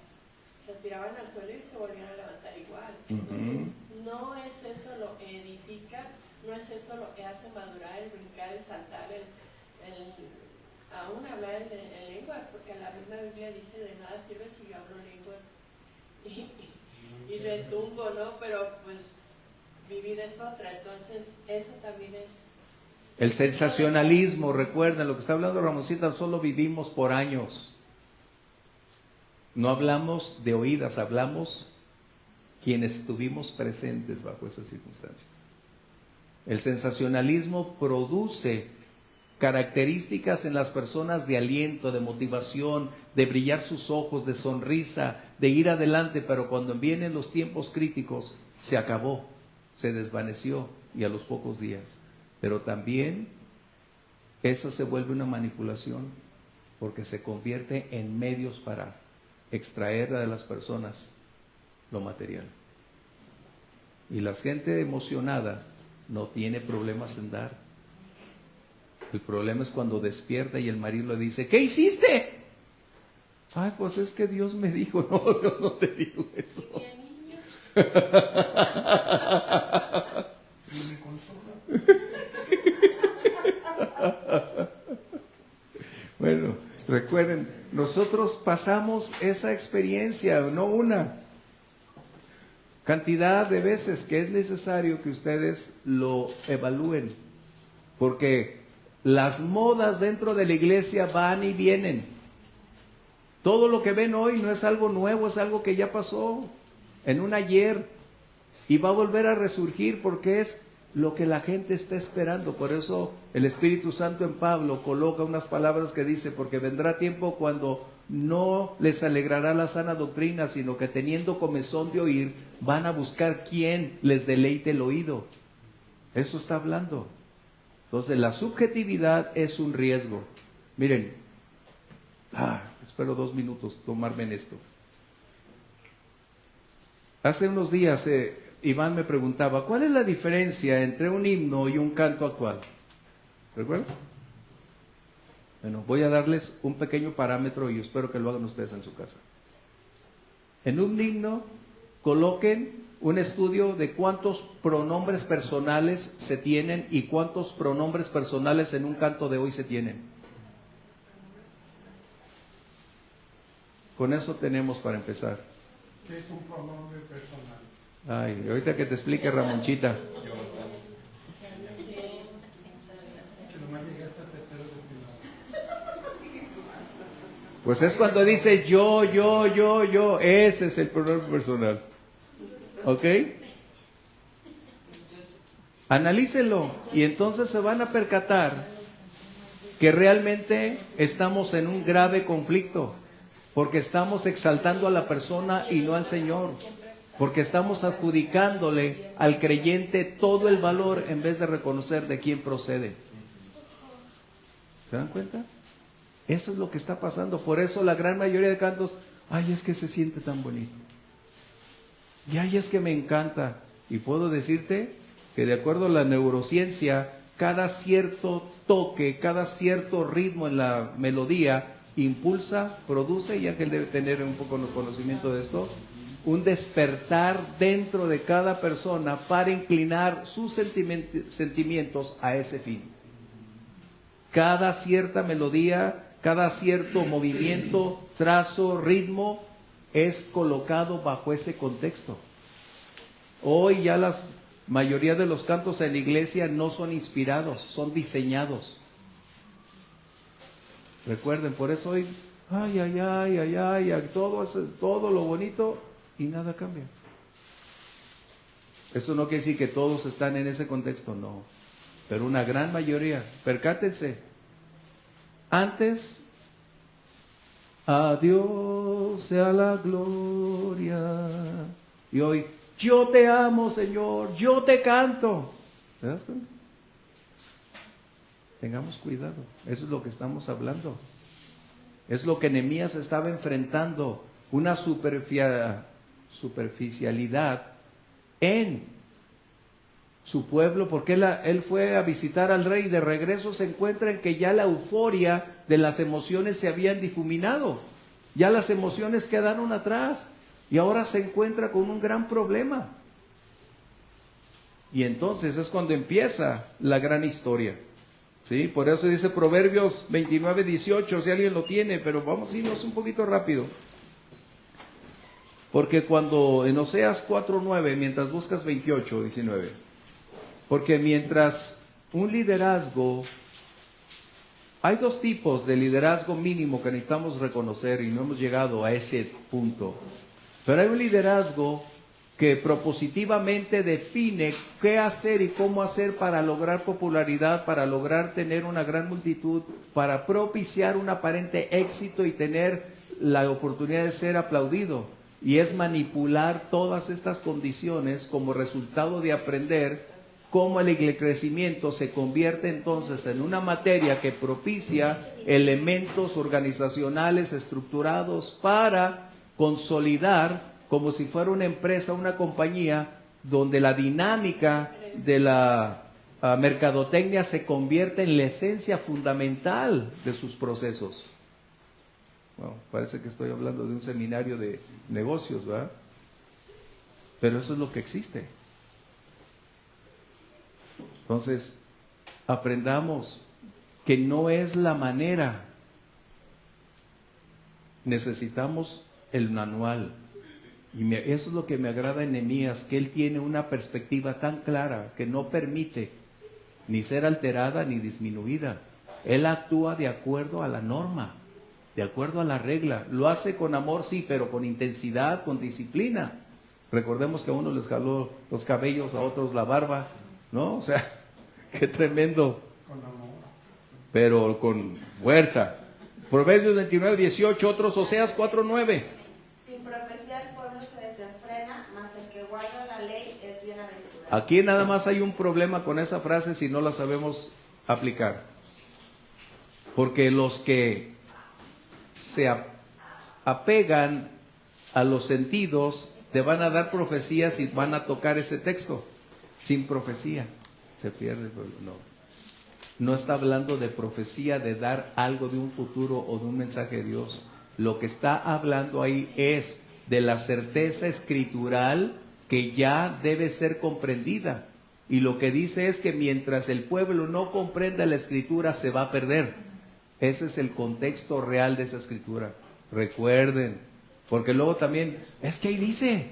se tiraban al suelo y se volvían a levantar igual. Entonces, no es eso lo que edifica, no es eso lo que hace madurar, el brincar, el saltar, aún hablar en lenguas, porque la misma Biblia dice, de nada sirve si yo hablo lenguas y retumbo, ¿no? Pero pues vivir es otra, entonces eso también es... El sensacionalismo, recuerden, lo que está hablando Ramoncita, solo vivimos por años. No hablamos de oídas, hablamos quienes estuvimos presentes bajo esas circunstancias. El sensacionalismo produce características en las personas de aliento, de motivación, de brillar sus ojos, de sonrisa, de ir adelante, pero cuando vienen los tiempos críticos, se acabó, se desvaneció y a los pocos días. Pero también eso se vuelve una manipulación porque se convierte en medios para extraer de las personas lo material. Y la gente emocionada no tiene problemas en dar. El problema es cuando despierta y el marido le dice, ¿qué hiciste? Ay, pues es que Dios me dijo. No, Dios no te dijo eso. Bueno, recuerden, nosotros pasamos esa experiencia, no una cantidad de veces que es necesario que ustedes lo evalúen, porque las modas dentro de la iglesia van y vienen. Todo lo que ven hoy no es algo nuevo, es algo que ya pasó en un ayer y va a volver a resurgir porque es lo que la gente está esperando. Por eso el Espíritu Santo en Pablo coloca unas palabras que dice, porque vendrá tiempo cuando no les alegrará la sana doctrina, sino que teniendo comezón de oír, van a buscar quien les deleite el oído. Eso está hablando. Entonces, la subjetividad es un riesgo. Miren, espero 2 minutos tomarme en esto. Hace unos días Iván me preguntaba, ¿cuál es la diferencia entre un himno y un canto actual? ¿Recuerdas? Bueno, voy a darles un pequeño parámetro y espero que lo hagan ustedes en su casa. En un himno, coloquen un estudio de cuántos pronombres personales se tienen y cuántos pronombres personales en un canto de hoy se tienen. Con eso tenemos para empezar. ¿Qué es un pronombre personal? Ay, ahorita que te explique Ramonchita. Pues es cuando dice yo, ese es el pronombre personal. ¿Ok? Analícenlo y entonces se van a percatar que realmente estamos en un grave conflicto, porque estamos exaltando a la persona y no al Señor, porque estamos adjudicándole al creyente todo el valor en vez de reconocer de quién procede. ¿Se dan cuenta? Eso es lo que está pasando. Por eso la gran mayoría de cantos, ay, es que se siente tan bonito. Y ay, es que me encanta. Y puedo decirte que de acuerdo a la neurociencia, cada cierto toque, cada cierto ritmo en la melodía impulsa, produce, y Ángel debe tener un poco de conocimiento de esto, un despertar dentro de cada persona para inclinar sus sentimientos a ese fin. Cada cierta melodía, cada cierto movimiento, trazo, ritmo es colocado bajo ese contexto. Hoy ya la mayoría de los cantos en la iglesia no son inspirados, son diseñados. Recuerden, por eso hoy, todo lo bonito y nada cambia. Eso no quiere decir que todos están en ese contexto, no. Pero una gran mayoría, percátense. Antes, a Dios sea la gloria. Y hoy, yo te amo, Señor, yo te canto. ¿Te das cuenta? Tengamos cuidado, eso es lo que estamos hablando. Es lo que Nehemías estaba enfrentando, una superficialidad en su pueblo, porque él fue a visitar al rey y de regreso se encuentra en que ya la euforia de las emociones se habían difuminado, ya las emociones quedaron atrás y ahora se encuentra con un gran problema. Y entonces es cuando empieza la gran historia. ¿Sí? Por eso dice Proverbios 29:18, si alguien lo tiene, pero vamos a irnos un poquito rápido. Porque cuando en Oseas 4:9, mientras buscas 28:19, porque mientras un liderazgo, hay 2 tipos de liderazgo mínimo que necesitamos reconocer y no hemos llegado a ese punto. Pero hay un liderazgo que propositivamente define qué hacer y cómo hacer para lograr popularidad, para lograr tener una gran multitud, para propiciar un aparente éxito y tener la oportunidad de ser aplaudido. Y es manipular todas estas condiciones como resultado de aprender cómo el crecimiento se convierte entonces en una materia que propicia elementos organizacionales estructurados para consolidar, como si fuera una empresa, una compañía, donde la dinámica de la mercadotecnia se convierte en la esencia fundamental de sus procesos. Bueno, parece que estoy hablando de un seminario de negocios, ¿verdad? Pero eso es lo que existe. Entonces, aprendamos que no es la manera. Necesitamos el manual. Y eso es lo que me agrada en Nehemías, que él tiene una perspectiva tan clara que no permite ni ser alterada ni disminuida. Él actúa de acuerdo a la norma, de acuerdo a la regla. Lo hace con amor, sí, pero con intensidad, con disciplina. Recordemos que a unos les jaló los cabellos, a otros la barba, ¿no? O sea, qué tremendo. Pero con fuerza. Proverbios 29, 18, otros Oseas 4, 9. Sin profecía el pueblo se desenfrena, mas el que guarda la ley es bienaventurado. Aquí nada más hay un problema con esa frase si no la sabemos aplicar. Porque los que se apegan a los sentidos te van a dar profecías y van a tocar ese texto. Sin profecía se pierde el pueblo. No está hablando de profecía, de dar algo de un futuro o de un mensaje de Dios. Lo que está hablando ahí es de la certeza escritural que ya debe ser comprendida. Y lo que dice es que mientras el pueblo no comprenda la escritura se va a perder. Ese es el contexto real de esa escritura. Recuerden, porque luego también, es que ahí dice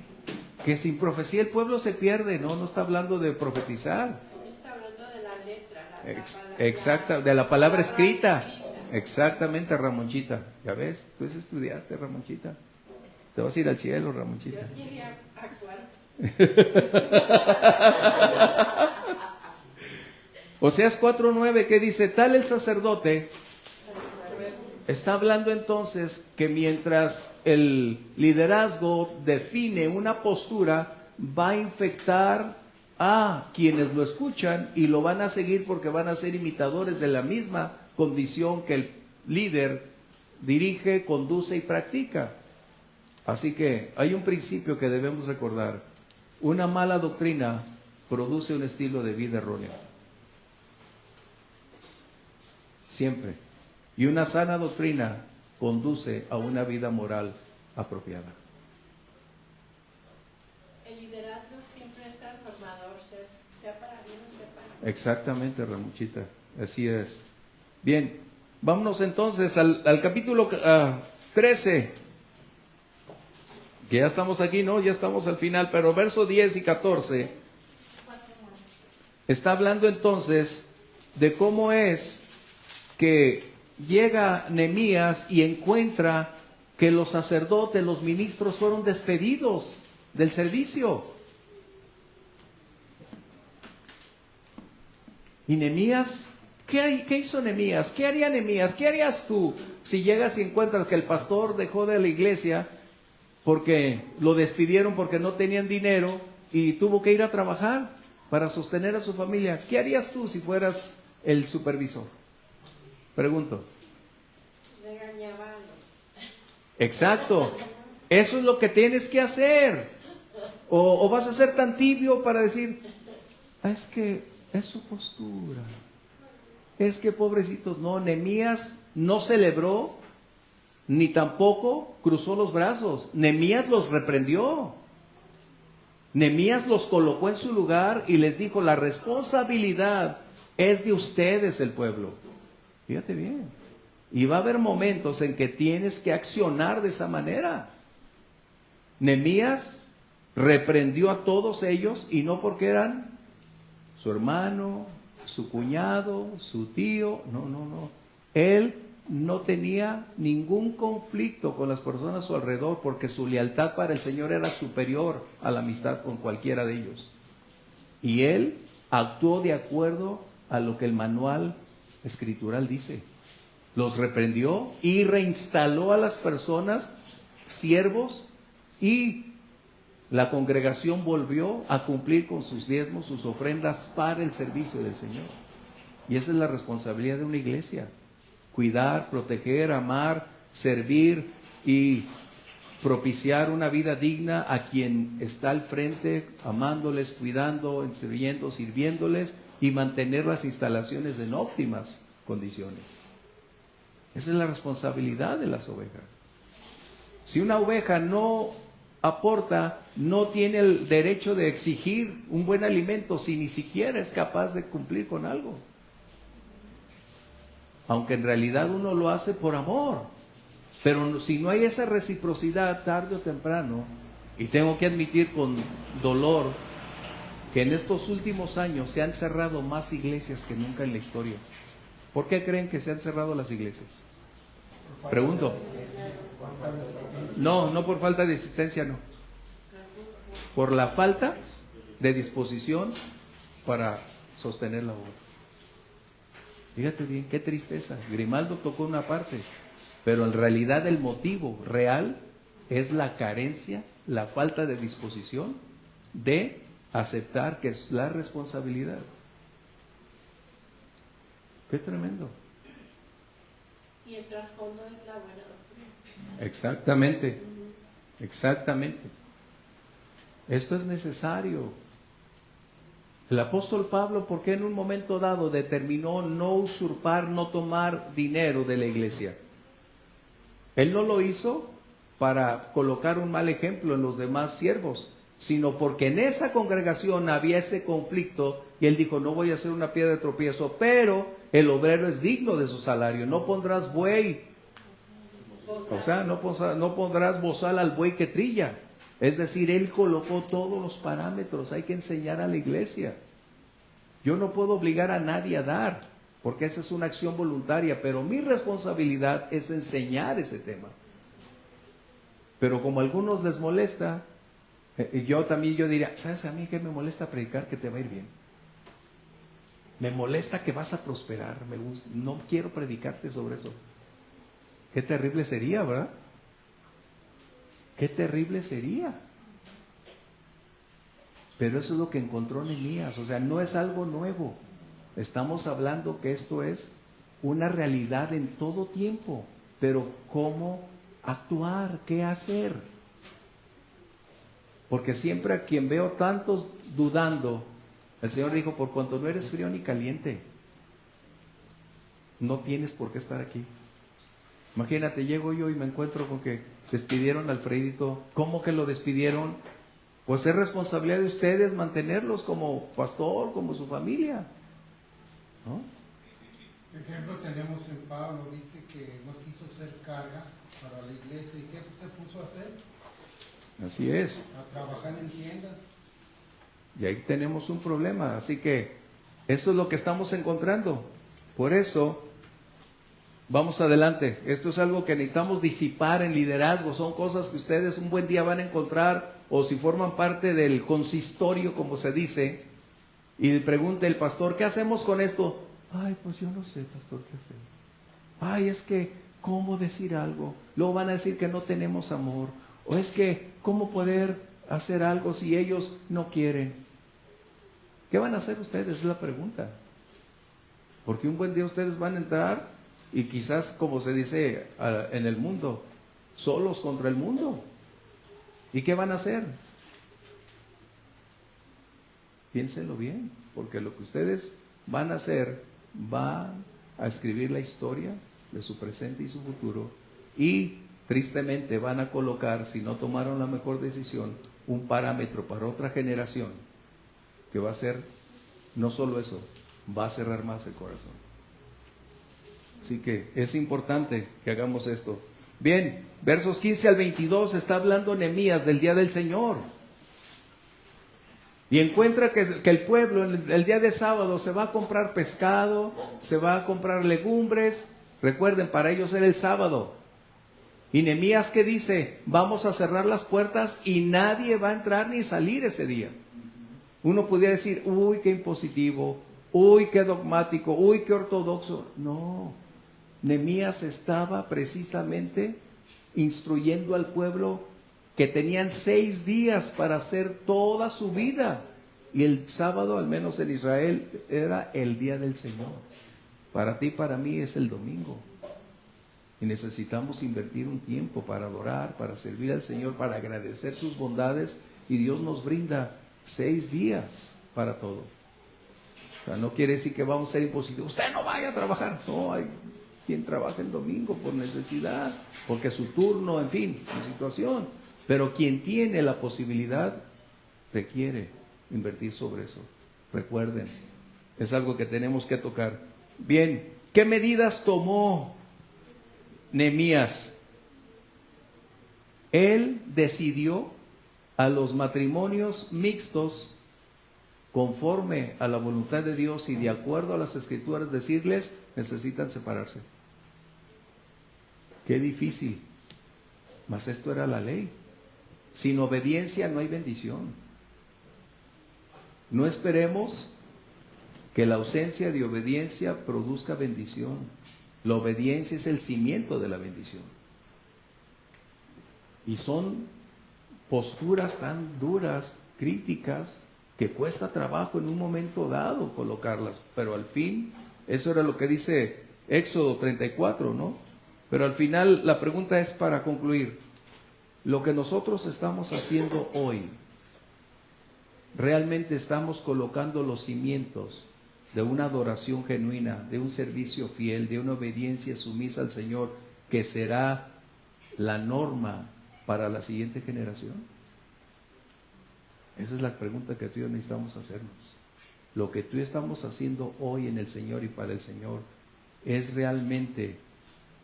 que sin profecía el pueblo se pierde. No está hablando de profetizar. Está hablando de la letra. Exacta, de la palabra escrita. Exactamente, Ramonchita. ¿Ya ves? Tú estudiaste, Ramonchita. Te vas a ir al cielo, Ramonchita. Yo quería actuar. Oseas 4:9, que dice, tal el sacerdote. Está hablando entonces que mientras el liderazgo define una postura, va a infectar a quienes lo escuchan y lo van a seguir porque van a ser imitadores de la misma condición que el líder dirige, conduce y practica. Así que hay un principio que debemos recordar. Una mala doctrina produce un estilo de vida erróneo. Siempre. Y una sana doctrina conduce a una vida moral apropiada. El liderazgo siempre es transformador, sea para bien o sea para mal. Exactamente, Ramuchita, así es. Bien, vámonos entonces al capítulo 13. Que ya estamos aquí, ¿no? Ya estamos al final, pero verso 10 y 14 está hablando entonces de cómo es que llega Nehemías y encuentra que los sacerdotes, los ministros fueron despedidos del servicio. Y Nehemías, ¿qué hizo Nehemías? ¿Qué haría Nehemías? ¿Qué harías tú si llegas y encuentras que el pastor dejó de la iglesia porque lo despidieron porque no tenían dinero y tuvo que ir a trabajar para sostener a su familia? ¿Qué harías tú si fueras el supervisor? Pregunto. Exacto. Eso es lo que tienes que hacer. O vas a ser tan tibio para decir, es que es su postura. Es que pobrecitos, no, Nehemías no celebró, ni tampoco cruzó los brazos. Nehemías los reprendió. Nehemías los colocó en su lugar y les dijo, la responsabilidad es de ustedes, el pueblo. Fíjate bien. Y va a haber momentos en que tienes que accionar de esa manera. Nehemías reprendió a todos ellos y no porque eran su hermano, su cuñado, su tío. No. Él no tenía ningún conflicto con las personas a su alrededor porque su lealtad para el Señor era superior a la amistad con cualquiera de ellos. Y él actuó de acuerdo a lo que el manual escritural dice. Los reprendió y reinstaló a las personas, siervos, y la congregación volvió a cumplir con sus diezmos, sus ofrendas para el servicio del Señor. Y esa es la responsabilidad de una iglesia. Cuidar, proteger, amar, servir y propiciar una vida digna a quien está al frente, amándoles, cuidando, sirviéndoles y mantener las instalaciones en óptimas condiciones. Esa es la responsabilidad de las ovejas. Si una oveja no aporta, no tiene el derecho de exigir un buen alimento si ni siquiera es capaz de cumplir con algo. Aunque en realidad uno lo hace por amor. Pero si no hay esa reciprocidad, tarde o temprano, y tengo que admitir con dolor que en estos últimos años se han cerrado más iglesias que nunca en la historia. ¿Por qué creen que se han cerrado las iglesias? Pregunto. No por falta de asistencia, no. Por la falta de disposición para sostener la obra. Fíjate bien, qué tristeza. Grimaldo tocó una parte. Pero en realidad el motivo real es la carencia, la falta de disposición de aceptar que es la responsabilidad. Qué tremendo. Y el trasfondo es la buena doctrina. Exactamente, exactamente. Esto es necesario. El apóstol Pablo, ¿por qué en un momento dado determinó no usurpar, no tomar dinero de la iglesia? Él no lo hizo para colocar un mal ejemplo en los demás siervos, sino porque en esa congregación había ese conflicto y él dijo, no voy a hacer una piedra de tropiezo, pero el obrero es digno de su salario, no pondrás buey, o sea, no pondrás bozal al buey que trilla. Es decir, él colocó todos los parámetros, hay que enseñar a la iglesia. Yo no puedo obligar a nadie a dar, porque esa es una acción voluntaria, pero mi responsabilidad es enseñar ese tema. Pero como a algunos les molesta, yo diría, ¿sabes a mí qué me molesta predicar? Que te va a ir bien. Me molesta que vas a prosperar, no quiero predicarte sobre eso. Qué terrible sería, ¿verdad? Qué terrible sería. Pero eso es lo que encontró Nehemías, o sea, no es algo nuevo. Estamos hablando que esto es una realidad en todo tiempo, pero ¿cómo actuar? ¿Qué hacer? Porque siempre a quien veo tantos dudando, el Señor dijo, por cuanto no eres frío ni caliente, no tienes por qué estar aquí. Imagínate, llego yo y me encuentro con que despidieron a Alfredito. ¿Cómo que lo despidieron? Pues es responsabilidad de ustedes mantenerlos como pastor, como su familia, ¿no? Ejemplo tenemos en Pablo, dice que no quiso ser carga para la iglesia. ¿Y qué se puso a hacer? Así es. A trabajar en tiendas. Y ahí tenemos un problema. Así que eso es lo que estamos encontrando. Por eso, vamos adelante. Esto es algo que necesitamos disipar en liderazgo. Son cosas que ustedes un buen día van a encontrar, o si forman parte del consistorio, como se dice, y pregunte el pastor, ¿qué hacemos con esto? Ay, pues yo no sé, pastor, ¿qué hacemos? Ay, es que, ¿cómo decir algo? Luego van a decir que no tenemos amor. O es que, ¿cómo poder hacer algo si ellos no quieren? ¿Qué van a hacer ustedes? Es la pregunta. Porque un buen día ustedes van a entrar y quizás, como se dice en el mundo, solos contra el mundo. ¿Y qué van a hacer? Piénsenlo bien, porque lo que ustedes van a hacer va a escribir la historia de su presente y su futuro, y tristemente van a colocar, si no tomaron la mejor decisión, un parámetro para otra generación que va a ser, no solo eso, va a cerrar más el corazón. Así que es importante que hagamos esto. Bien, versos 15 al 22 está hablando Nehemías del día del Señor. Y encuentra que el pueblo el día de sábado se va a comprar pescado, se va a comprar legumbres. Recuerden, para ellos era el sábado. Y Nehemías, ¿qué dice? Vamos a cerrar las puertas y nadie va a entrar ni salir ese día. Uno pudiera decir, uy, qué impositivo, uy, qué dogmático, uy, qué ortodoxo. No, Nehemías estaba precisamente instruyendo al pueblo que tenían 6 días para hacer toda su vida. Y el sábado, al menos en Israel, era el día del Señor. Para ti y para mí es el domingo. Y necesitamos invertir un tiempo para adorar, para servir al Señor, para agradecer sus bondades. Y Dios nos brinda 6 días para todo. O sea, no quiere decir que vamos a ser impositivos. Usted no vaya a trabajar. No, hay quien trabaja el domingo por necesidad, porque su turno, en fin, su situación. Pero quien tiene la posibilidad requiere invertir sobre eso. Recuerden, es algo que tenemos que tocar. Bien, ¿qué medidas tomó Nehemías? Él decidió a los matrimonios mixtos, conforme a la voluntad de Dios y de acuerdo a las Escrituras, decirles, necesitan separarse. Qué difícil, mas esto era la ley. Sin obediencia no hay bendición. No esperemos que la ausencia de obediencia produzca bendición. La obediencia es el cimiento de la bendición. Y son posturas tan duras, críticas, que cuesta trabajo en un momento dado colocarlas, pero al fin, eso era lo que dice Éxodo 34, ¿no? Pero al final la pregunta es, para concluir, lo que nosotros estamos haciendo hoy, ¿realmente estamos colocando los cimientos de una adoración genuina, de un servicio fiel, de una obediencia sumisa al Señor, que será la norma para la siguiente generación? Esa es la pregunta que tú y yo necesitamos hacernos. Lo que tú y yo estamos haciendo hoy en el Señor y para el Señor, ¿es realmente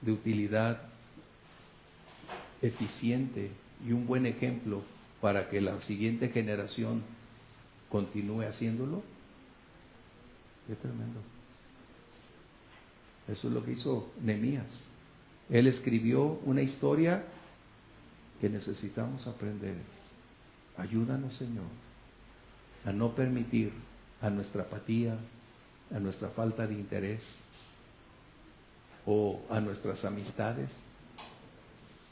de utilidad, eficiente y un buen ejemplo para que la siguiente generación continúe haciéndolo? Qué tremendo. Eso es lo que hizo Nehemías. Él escribió una historia que necesitamos aprender. Ayúdanos, Señor, a no permitir a nuestra apatía, a nuestra falta de interés o a nuestras amistades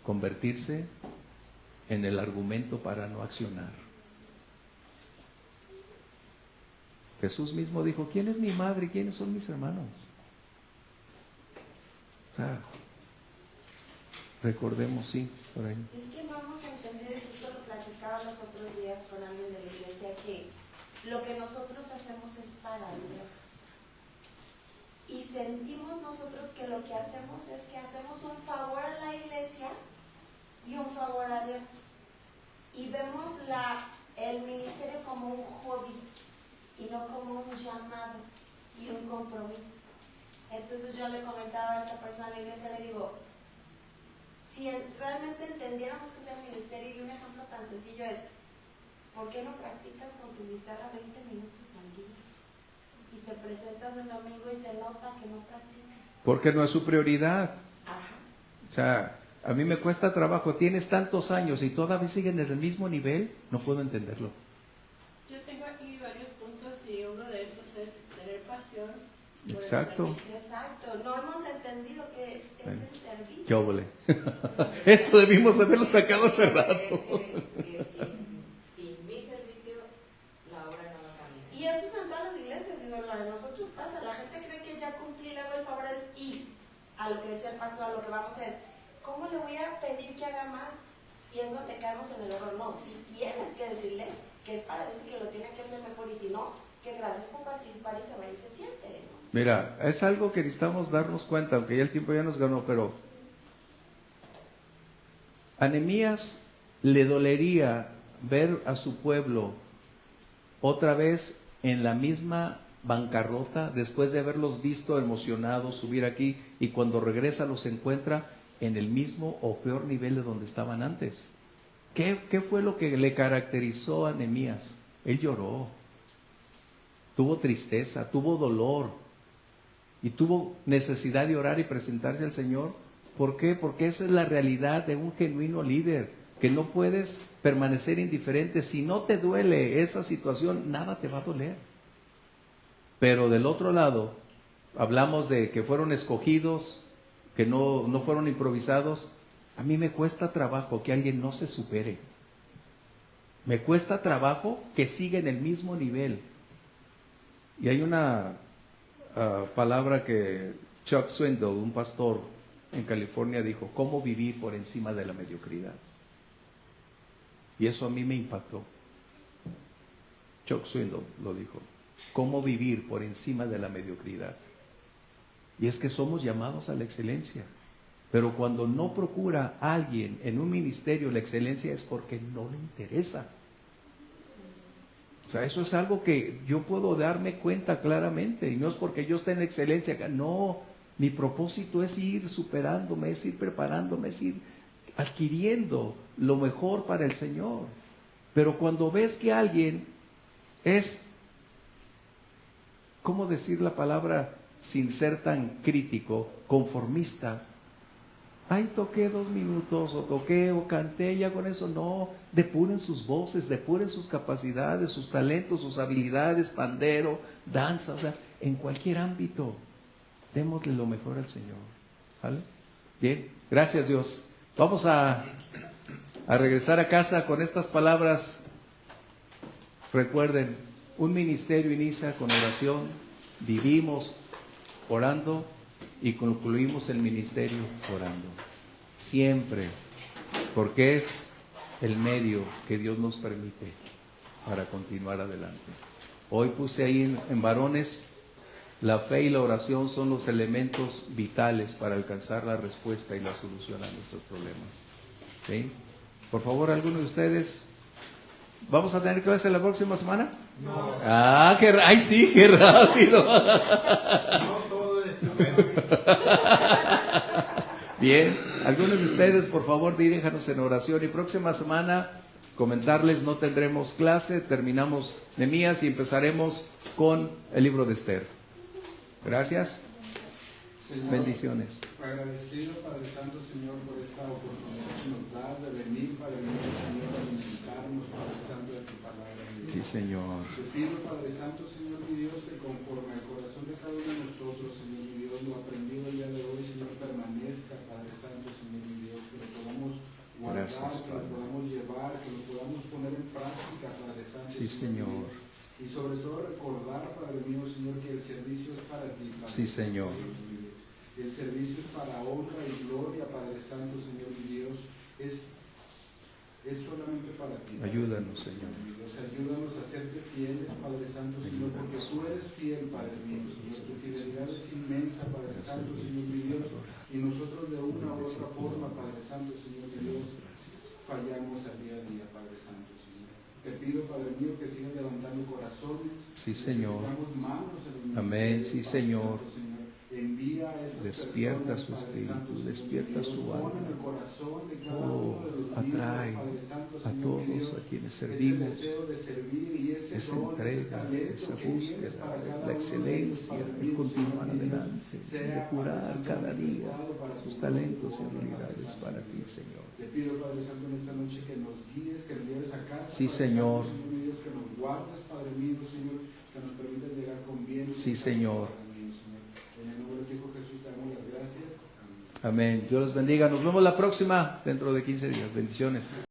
convertirse en el argumento para no accionar. Jesús mismo dijo, ¿quién es mi madre y quiénes son mis hermanos? O sea, recordemos, sí, por ahí. Es que vamos a entender, justo lo platicaba los otros días con alguien de la iglesia, que lo que nosotros hacemos es para Dios. Y sentimos nosotros que lo que hacemos es que hacemos un favor a la iglesia y un favor a Dios. Y vemos el ministerio como un hobby y no como un llamado y un compromiso. Entonces yo le comentaba a esta persona en la iglesia, le digo, si realmente entendiéramos que es el ministerio, y un ejemplo tan sencillo es, ¿por qué no practicas con tu guitarra 20 minutos al día? Y te presentas el domingo y se nota que no practicas. Porque no es su prioridad. Ajá. O sea, a mí me cuesta trabajo, tienes tantos años y todavía siguen en el mismo nivel, no puedo entenderlo. Yo tengo aquí varios puntos y uno de esos es tener pasión. Exacto. Exacto, no hemos entendido que es el servicio. ¡Qué óvole! Esto debimos haberlo sacado hace rato. Sin mi servicio, la obra no va a caminar. Y eso es en todas las iglesias, digo, lo de nosotros pasa. La gente cree que ya cumplí, le hago el favor es ir a lo que decía el pastor, a lo que vamos es, ¿cómo le voy a pedir que haga más? Y es donde caemos en el error. No, si tienes que decirle que es para Dios y que lo tiene que hacer mejor, y si no, que gracias por participar y se va y se siente, ¿no? Mira, es algo que necesitamos darnos cuenta, aunque ya el tiempo ya nos ganó, pero a Nehemías le dolería ver a su pueblo otra vez en la misma bancarrota, después de haberlos visto emocionados subir aquí, y cuando regresa los encuentra en el mismo o peor nivel de donde estaban antes. ¿Qué fue lo que le caracterizó a Nehemías? Él lloró, tuvo tristeza, tuvo dolor, y tuvo necesidad de orar y presentarse al Señor. ¿Por qué? Porque esa es la realidad de un genuino líder, que no puedes permanecer indiferente. Si no te duele esa situación, nada te va a doler. Pero del otro lado, hablamos de que fueron escogidos, que no fueron improvisados. A mí me cuesta trabajo que alguien no se supere. Me cuesta trabajo que siga en el mismo nivel. Y hay una palabra que Chuck Swindoll, un pastor en California, dijo: ¿cómo vivir por encima de la mediocridad? Y eso a mí me impactó. Chuck Swindoll lo dijo: ¿cómo vivir por encima de la mediocridad? Y es que somos llamados a la excelencia, pero cuando no procura a alguien en un ministerio la excelencia es porque no le interesa. O sea, eso es algo que yo puedo darme cuenta claramente, y no es porque yo esté en excelencia, no, mi propósito es ir superándome, es ir preparándome, es ir adquiriendo lo mejor para el Señor. Pero cuando ves que alguien es, ¿cómo decir la palabra sin ser tan crítico? Conformista. Ay, toqué 2 minutos, o toqué, o canté, ya con eso. No, depuren sus voces, depuren sus capacidades, sus talentos, sus habilidades, pandero, danza, o sea, en cualquier ámbito, démosle lo mejor al Señor. ¿Vale? Bien, gracias Dios. Vamos a regresar a casa con estas palabras. Recuerden, un ministerio inicia con oración, vivimos orando y concluimos el ministerio orando. Siempre, porque es el medio que Dios nos permite para continuar adelante. Hoy puse ahí en varones, la fe y la oración son los elementos vitales para alcanzar la respuesta y la solución a nuestros problemas. ¿Sí? Por favor, alguno de ustedes, ¿vamos a tener clase la próxima semana? No. Ah, ¡ay sí, qué rápido! No todo esto. Bien, algunos de ustedes, por favor, diríjanos en oración. Y próxima semana, comentarles, no tendremos clase, terminamos Nehemías y empezaremos con el libro de Esther. Gracias. Señor, bendiciones. Agradecido, Padre Santo, Señor, por esta oportunidad que nos das de venir, Padre mío, Señor, a alimentarnos, Padre Santo, de tu palabra. Sí, Señor. Te pido, Padre Santo, Señor, mi Dios, que conforme al corazón de cada uno de nosotros, Señor, mi Dios, lo aprendido el día de hoy, Señor, permanezca, Padre Santo, Señor, mi Dios, que lo podamos guardar, gracias, que lo podamos llevar, que lo podamos poner en práctica, Padre Santo. Sí, Señor. Y sobre todo recordar, Padre mío, Señor, que el servicio es para ti, Padre. Sí, Señor. El servicio es para honra y gloria, Padre Santo, Señor mi Dios, es solamente para ti. Ayúdanos, Señor. Dios, ayúdanos a serte fieles, Padre Santo, Señor, porque tú eres fiel, Padre mío, Señor. Tu fidelidad es inmensa, Padre Santo, Señor mi Dios, y nosotros de una u otra forma, Padre Santo, Señor mi Dios, fallamos al día a día, Padre Santo, Señor. Te pido, Padre mío, que sigas levantando corazones. Sí, Señor. Manos en el amén, sí, Señor. Santo, Señor. Envía a despierta su espíritu, despierta su alma. Atrae a todos a quienes servimos esa entrega, esa búsqueda, la excelencia, el continuar adelante, de curar cada día sus talentos y habilidades para ti, Señor. Te pido, Padre Santo, en esta noche que nos guíes, que nos lleves a casa. Sí, Señor. Que nos guardes, Padre mío, Señor, que nos permitas llegar con bien. Sí, Señor. En el nombre de tu Hijo Jesús te damos las gracias. Amén. Dios los bendiga. Nos vemos la próxima dentro de 15 días. Bendiciones.